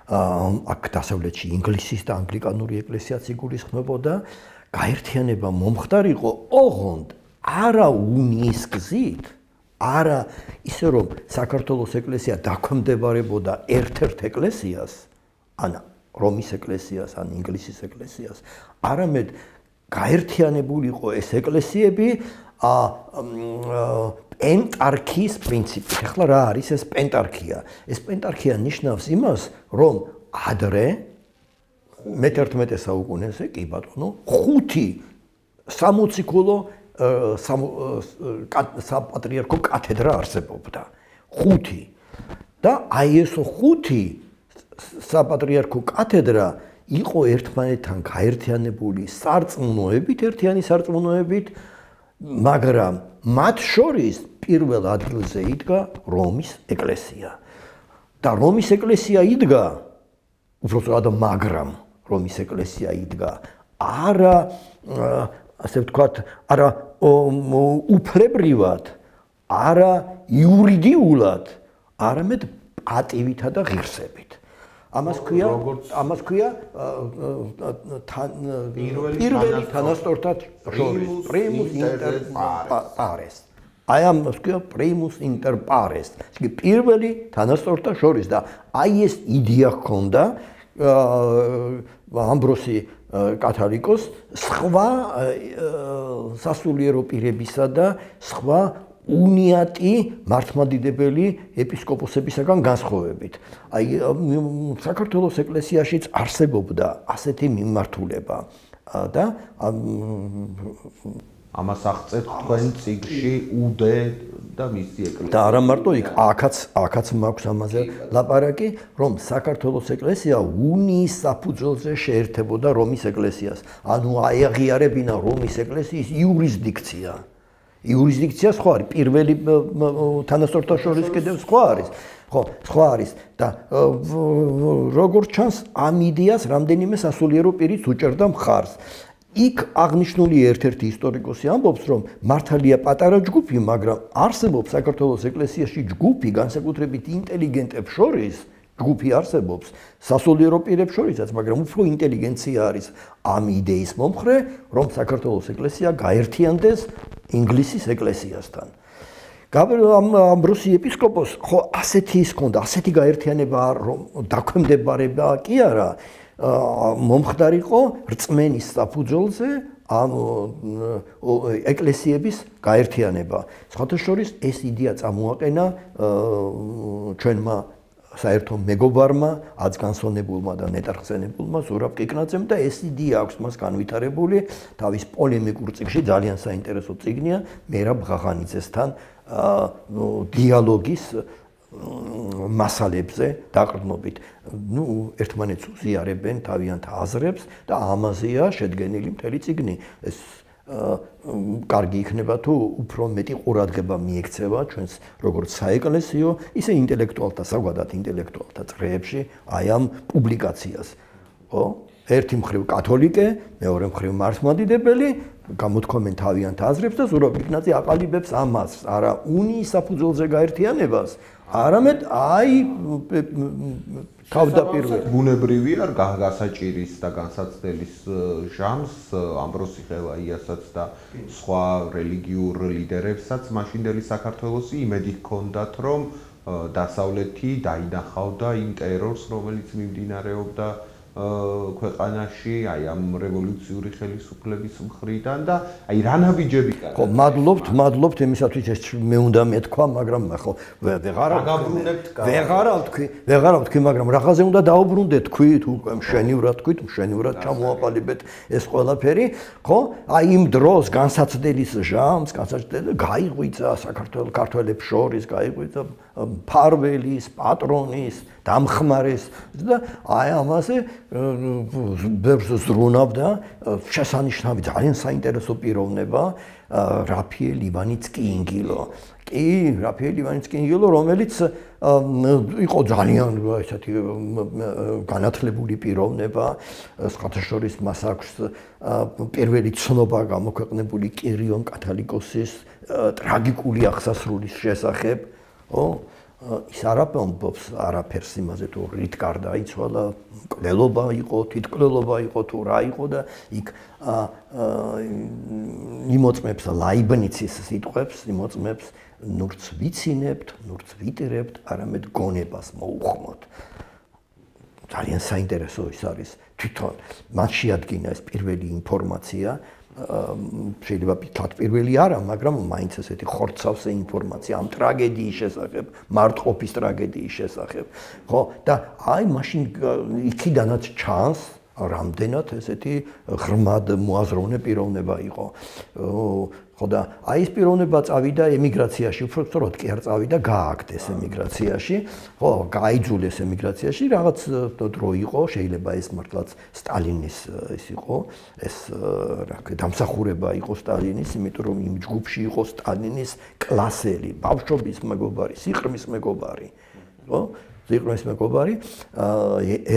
აქ დასავლეთში ინგლისის და ანგლიკანური ეკლესიაც იგულისხმებოდა, გაერთიანება მომხდარიყო ოღონდ არა უნიის გზით, არა ისე რომ საქართველოს ეკლესია დაქვემდებარებოდა ერთ-ერთ ეკლესიას, ან რომის ეკლესიას, ან ინგლისის ეკლესიას, არამედ გაერთიანებულიყო ეს ეკლესიები პენტარქიის პრინციპით. ახლა რა არის ეს პენტარქია? ეს პენტარქია ნიშნავს იმას, რომ ადრე მე-11 საუკუნეზე, კი ბატონო, 5 სამოციქულო საპატრიარქო კათედრა არსებობდა. 5 და აი ეს 5 საპატრიარქო კათედრა იყო ერთმანეთთან გაერთიანებული სარწმუნოებით, ერთიანი სარწმუნოებით, მაგრამ მათ შორის პირველ ადგილზე იდგა რომის ეკლესია. და რომის ეკლესია იდგა, უბრალოდ მაგრამ რომის ეკლესია იდგა არა ასე ვთქვათ, არა უფლებრივად, არა იურიდიულად, არამედ პატივითა და ღირსებით. ამას ქვია პირველი თანასწორთა შორის primus inter pares. აი ამას ქვია primus inter pares. იგი პირველი თანასწორთა შორის და აი ეს იდეა ჰქონდა ამბროსი კათალიკოს სხვა სასულიერო პირებისა და სხვა უნიატი მართლმადიდებელი ეპისკოპოსებისაგან განსხვავებით. აი საქართველოს ეკლესიაშიც არსებობდა ასეთი მიმართულება და ამას აღწევთ თქვენ წიგნში უდე და მისი ეკლესია. და არა მარტო იქ, აქაც მაქვს ამაზე ლაპარაკი, რომ საქართველოს ეკლესია უნიის საფუძველზე შეერთებოდა რომის ეკლესიას. ანუ აეღიარებინა რომის ეკლესიის იურისდიქცია. იურისდიქცია სხვა არის, პირველი თანასწორთა შორის კიდევ სხვა არის. ხო, სხვა არის და როგორც ჩანს, ამ იდეას რამდენიმე სასულიერო პირიც უჭერდა მხარს. იქ აღნიშნული ერთ-ერთი ისტორიკოსი ამბობს, რომ მართალია პატარა ჯგუფი, მაგრამ არსებობს საქართველოს ეკლესიაში ჯგუფი, განსაკუთრებით ინტელიგენტებს შორის, ჯგუფი არსებობს სასულიერო პირებს შორისაც, მაგრამ უფრო ინტელიგენცია არის ამ იდეის მომხრე, რომ საქართველოს ეკლესია გაერთიანდეს ინგლისის ეკლესიასთან. ამბროსი ეპისკოპოსი ხო ასეთი ის ჰქონდა, ასეთი გაერთიანება რომ დაქვემდებარება კი არა, მომხდარიყო რწმენის საფუძველზე ამ ეკლესიების გაერთიანება. სხვათა შორის ეს იდეა წამოაყენა ჩვენმა საერთო მეგობარმა, აცგანსონებულმა და ნეტარხსენებულმა ზურაბ კიკნაძემ და ეს იდეა აქვს მას განვითარებული თავის პოლემიკურ წიგნში, ძალიან საინტერესო წიგნია მერაბ ღაღანიძესთან დიალოგის მასალებზე დაყრდნობით. ერთმანეთს უზიარებენ თავიანთ აზრებს და ამაზეა შედგენილი მთელი წიგნი. ეს კარგი იქნება თუ უფრო მეტი ყურადღება მიექცევა ჩვენს როგორც საეკლესიო, ისე ინტელექტუალთა, ზოგადად ინტელექტუალთა წრეებში აი ამ პუბლიკაციას. ხო? ერთი მხრივ კათოლიკე, მეორე მხრივ მართლმადიდებელი გამოთქვამენ თავიანთ აზრებს და ზურაბ კიკნაძე აყალიბებს ამას, არა უნიის საფუძველზე გაერთიანებას, არამედ აი თავდაპირველი ბუნებრივია გასაჭირის და განსაცდელის ჟამს ამბროსი ხელაიასაც და სხვა რელიგიურ ლიდერებსაც მაშინდელი საქართველოსი იმედი ჰქონდათ რომ დასავლეთი დაინახავდა იმ ტერორს რომელიც მიმდინარეობდა ქვეყანაში აი ამ რევოლუციური ხელისუფლების მხრიდან და აი რა ნაბიჯები გადა. ხო, მადლობთ იმისათვის ეს მე უნდა მეთქვა, მაგრამ ხო ვეღარავ თქვი, მაგრამ რაღაცე უნდა დაუბრუნდეთ თქვი, თუ მშვენივრად ჩამოაყალიბეთ ეს ყველაფერი, ხო? აი იმ დროს განსაცდელის ჟამს, გაიღვიძა საქართველოს ქართველებს შორის, გაიღვიძა ფარველის, პატრონის, დამხმარეს და აი ამაზე ბევრს ზრუნავდა შესანიშნავი ძალიან საინტერესო პიროვნება რაფიელ ივანიცკი-ინგილო. კი, რაფიელ ივანიცკი-ინგილო, რომელიც იყო ძალიან ესეთი განათლებული პიროვნება, სხვათა შორის მას აქვს პირველი ცნობა გამოქვეყნებული კირიონ კათალიკოსის ტრაგიკული აღსასრულის შესახებ, ხო? ის არაფერს არაფერს იმაზე თუ რით გარდაიცვალა, მკვლელობა იყო, თვითმკვლელობა იყო თუ რა იყო და იქ იმოწმებს ლაიბნიცის სიტყვებს, იმოწმებს ნურც ვიცინებთ, ნურც ვიტირებთ, არამედ გონებას მოუხმოთ. ძალიან საინტერესო ის არის თვითონ მას შეადგინა ეს პირველი ინფორმაცია შეიძლება ვთქვათ პირველი არა, მაგრამ მაინც ესეთი ხორცავსე ინფორმაცია ამ ტრაგედიის შესახებ, მარტყოფის ტრაგედიის შესახებ, ხო? და აი მაშინ იქიდანაც ჩანს რამდენად ესეთი ღრმად მოაზროვნე პიროვნება იყო. ხო და აი ეს პიროვნება წავიდა ემიგრაციაში, უფრო სწორად კი არ წავიდა, გააგდეს ემიგრაციაში, ხო, გაიძულეს ემიგრაციაში, რაღაც დრო იყო, შეიძლება ეს მართლაც სტალინის ის იყო, ეს რა ქვია, დამსახურება იყო სტალინის, იმიტომ რომ იმ ჯგუფში იყო სტალინის კლასელი, ბავშვობის მეგობარი, სიყრმის მეგობარი, ხო? სიყრმის მეგობარი,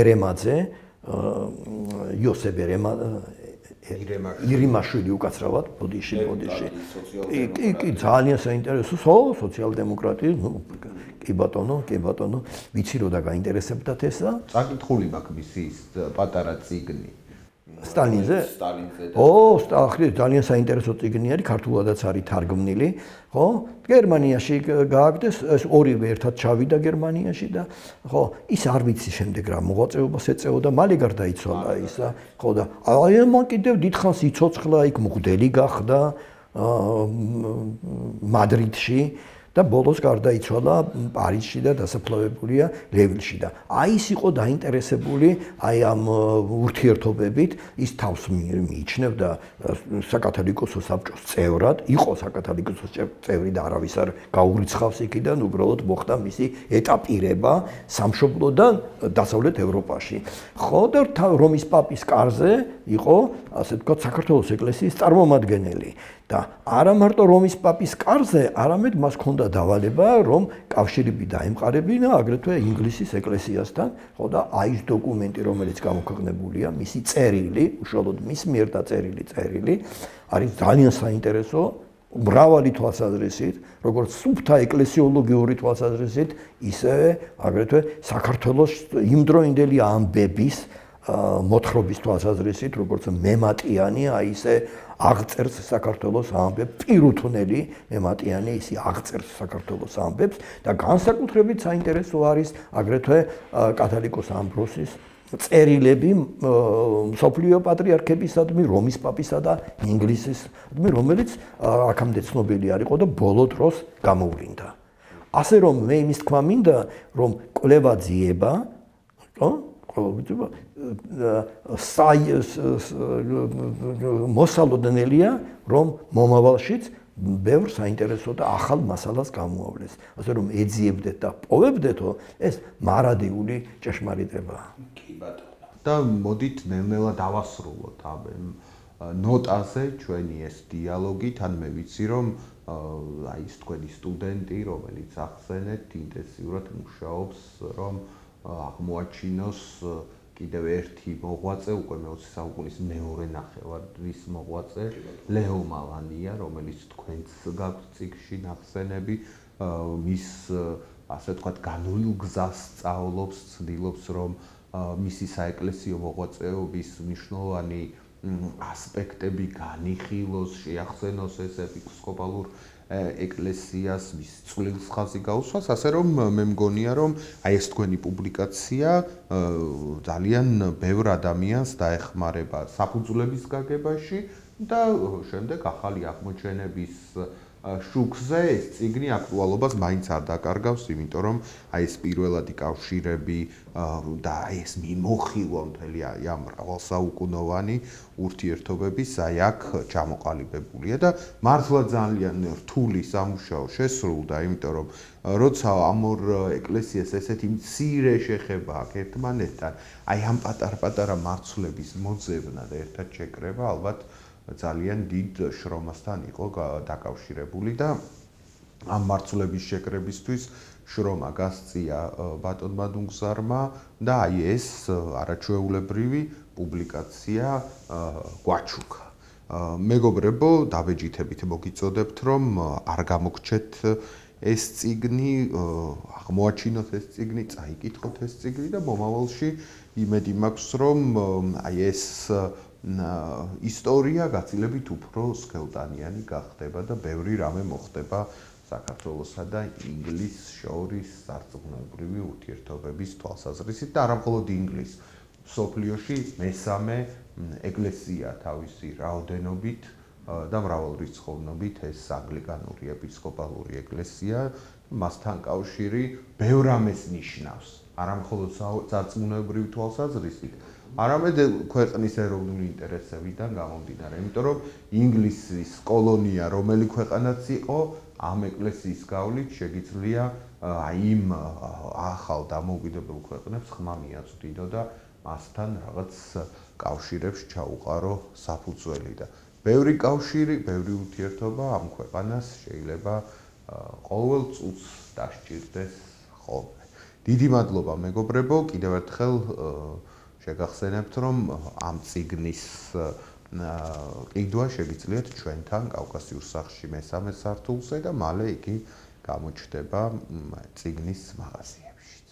ერემაძე, იოსებ ირიმაშვილი უკაცრავად ბოდიში. კი, ძალიან საინტერესო, სოციალ-დემოკრატი, კი ბატონო, ვიცი რომ და გაინტერესებდათ ესა. წაკითხული მაქვს მისი პატარა წიგნი. სტალინზე? ძალიან საინტერესო წიგნი არის, ქართულადაც არის თარგმნილი, ხო? გერმანიაში გააგდეს, ეს ორივე ერთად ჩავიდა გერმანიაში და ხო, ის არ ვიცი შემდეგ რა მოღვაწეობას ეწეოდა, მალე გარდაიცვალა ისა, ხო და აი მან კიდევ დიდხანს იცოცხლა, იქ მღვდელი გახდა მადრიდში და ბოლოს გარდაიცვალა პარიზში და დასაფლავებულია ლევილში და აი ის იყო დაინტერესებული აი ამ ურთიერთობებით, ის თავს მიიჩნევდა საკათოლიკოსო საბჭოს წევრად, იყო საკათოლიკოსო წევრი და არავის არ გაურიცხავს იქიდან, უბრალოდ მოხდა მისი ეტაპირება სამშობლოდან დასავლეთ ევროპაში. ხო და რომის პაპის კარზე იყო, ასე ვთქვათ, საქართველოს ეკლესიის წარმომადგენელი. და არა მარტო რომის პაპის კარზე, არამედ მას ჰქონდა დავალება, რომ კავშირები დაემყარებინა აგრეთვე ინგლისის ეკლესიასთან, ხო და აი ეს დოკუმენტი, რომელიც გამოქვეყნებულია, მისი წერილი, უშუალოდ მის მიერ დაწერილი წერილი, არის ძალიან საინტერესო, მრავალი თვალსაზრისით, როგორც სუფთა ეკლესიოლოგიური თვალსაზრისით, ისევე აგრეთვე საქართველოს იმდროინდელი ამბების მოთხრობის თვალსაზრისით, როგორც მემატიანი, აი ესე აღწერს საქართველოს ამბებს, პირუთვნელი მემატიანი ისე აღწერს საქართველოს ამბებს და განსაკუთრებით საინტერესო არის აგრეთვე კათოლიკოს ამბროსის წერილები მსოფლიო პატრიარქებისადმი, რომის პაპისა და ინგლისისადმი, რომელიც აქამდე ცნობილი არ იყო და ბოლო დროს გამოვლინდა. ასე რომ მე იმის თქვა მინდა, რომ კვლევა ძიება, მოსალოდნელია, რომ მომავალშიც ბევრ საინტერესო და ახალ მასალას გამოავლეს. ასე რომ ეძიებდეთ და პოვებდეთო, ეს მარადიული ჭეშმარიტებაა. კი ბატონო. და მოდით ნელ-ნელა დავასრულოთ ამ ნოტაზე ჩვენი ეს დიალოგი, თან მე ვიცი რომ აი ეს თქვენი სტუდენტი, რომელიც ახსენეთ, ინტენსიურად მუშაობს, რომ აღმოაჩინოს კიდევ ერთი მოღვაწე, უკვე მე-20 საუკუნის მეორე ნახევარის მოღვაწე, ლეო მალანია, რომელიც თქვენს გაქვთ წიგნში ნახსენები, მის ასე ვთქვათ, განვლილ გზას სწავლობს, ცდილობს, რომ მისი საეკლესიო მოღვაწეობის მნიშვნელოვანი ასპექტები განიხილოს, შეახსენოს ეს ეპისკოპალურ ეკლესიას, მის წვლილს ხაზი გაუსვას, ასე რომ მე მგონია, რომ აი ეს თქვენი პუბლიკაცია ძალიან ბევრ ადამიანს დაეხმარება საფუძვლების გაგებაში და შემდეგ ახალი აღმოჩენების შუქზე ეს წიგნი აქტუალობას მაინც არ დაკარგავს, იმიტომ რომ აი ეს პირველადი კავშირები და აი ეს მიმოხილვა მთელი ამ მრავალსაუკუნოვანი ურთიერთობების აი აქ ჩამოყალიბებულია და მართლა ძალიან რთული სამუშაო შესრულდა, იმიტომ რომ როცა ამ ორ ეკლესიას ესეთი მცირე შეხება აქვს ერთმანეთთან, აი ამ პატარ-პატარა მარცვლების მოძებნა და ერთად შეკრება ალბათ ძალიან დიდ შრომასთან იყო დაკავშირებული და ამ მარცვლების შეკრებისთვის შრომა გასწია ბატონმა დუნგზარმა და აი ეს არაჩვეულებრივი პუბლიკაცია გვაჩუქა. მეგობრებო, დაბეჯითებით მოგიწოდებთ, რომ არ გამოგჩეთ ეს წიგნი, აღმოაჩინოთ ეს წიგნი, წაიკითხოთ ეს წიგნი და მომავალში იმედი მაქვს, რომ აი ეს ისტორია გაცილებით უფრო სქელტანიანი გახდება და ბევრი რამე მოხდება საქართველოსა და ინგლისს შორის სარწმუნოებრივი ურთიერთობების თვალსაზრისით და არა მხოლოდ ინგლისს, მსოფლიოში მესამე ეკლესია თავისი რაოდენობით და მრავალრიცხოვნობით ეს ანგლიკანური ეპისკოპალური ეკლესია, მასთან კავშირი ბევრ რამეს ნიშნავს, არა მხოლოდ სარწმუნოებრივი თვალსაზრისით, არამედ ქვეყნის ეროვნული ინტერესებიდან გამომდინარე, იმიტომ რომ ინგლისის კოლონია, რომელი ქვეყანაც იყო, ამ ეკლესიის გავლით შეგიძლია აი იმ ახალ დამოუკიდებელ ქვეყნებს ხმა მიაწვდიდო და მასთან რაღაც კავშირებს ჩაუყარო საფუძველი და ბევრი კავშირი, ბევრი ურთიერთობა ამ ქვეყანას შეიძლება ყოველ წუთს დასჭირდეს ხოლმე. დიდი მადლობა მეგობრებო, კიდევ ერთხელ შეგახსენებთ, რომ ამ წიგნის ყიდვა შეგიძლიათ ჩვენთან კავკასიურ სახლში მესამე სართულზე და მალე იგი გამოჩნდება წიგნის მაღაზიებშიც.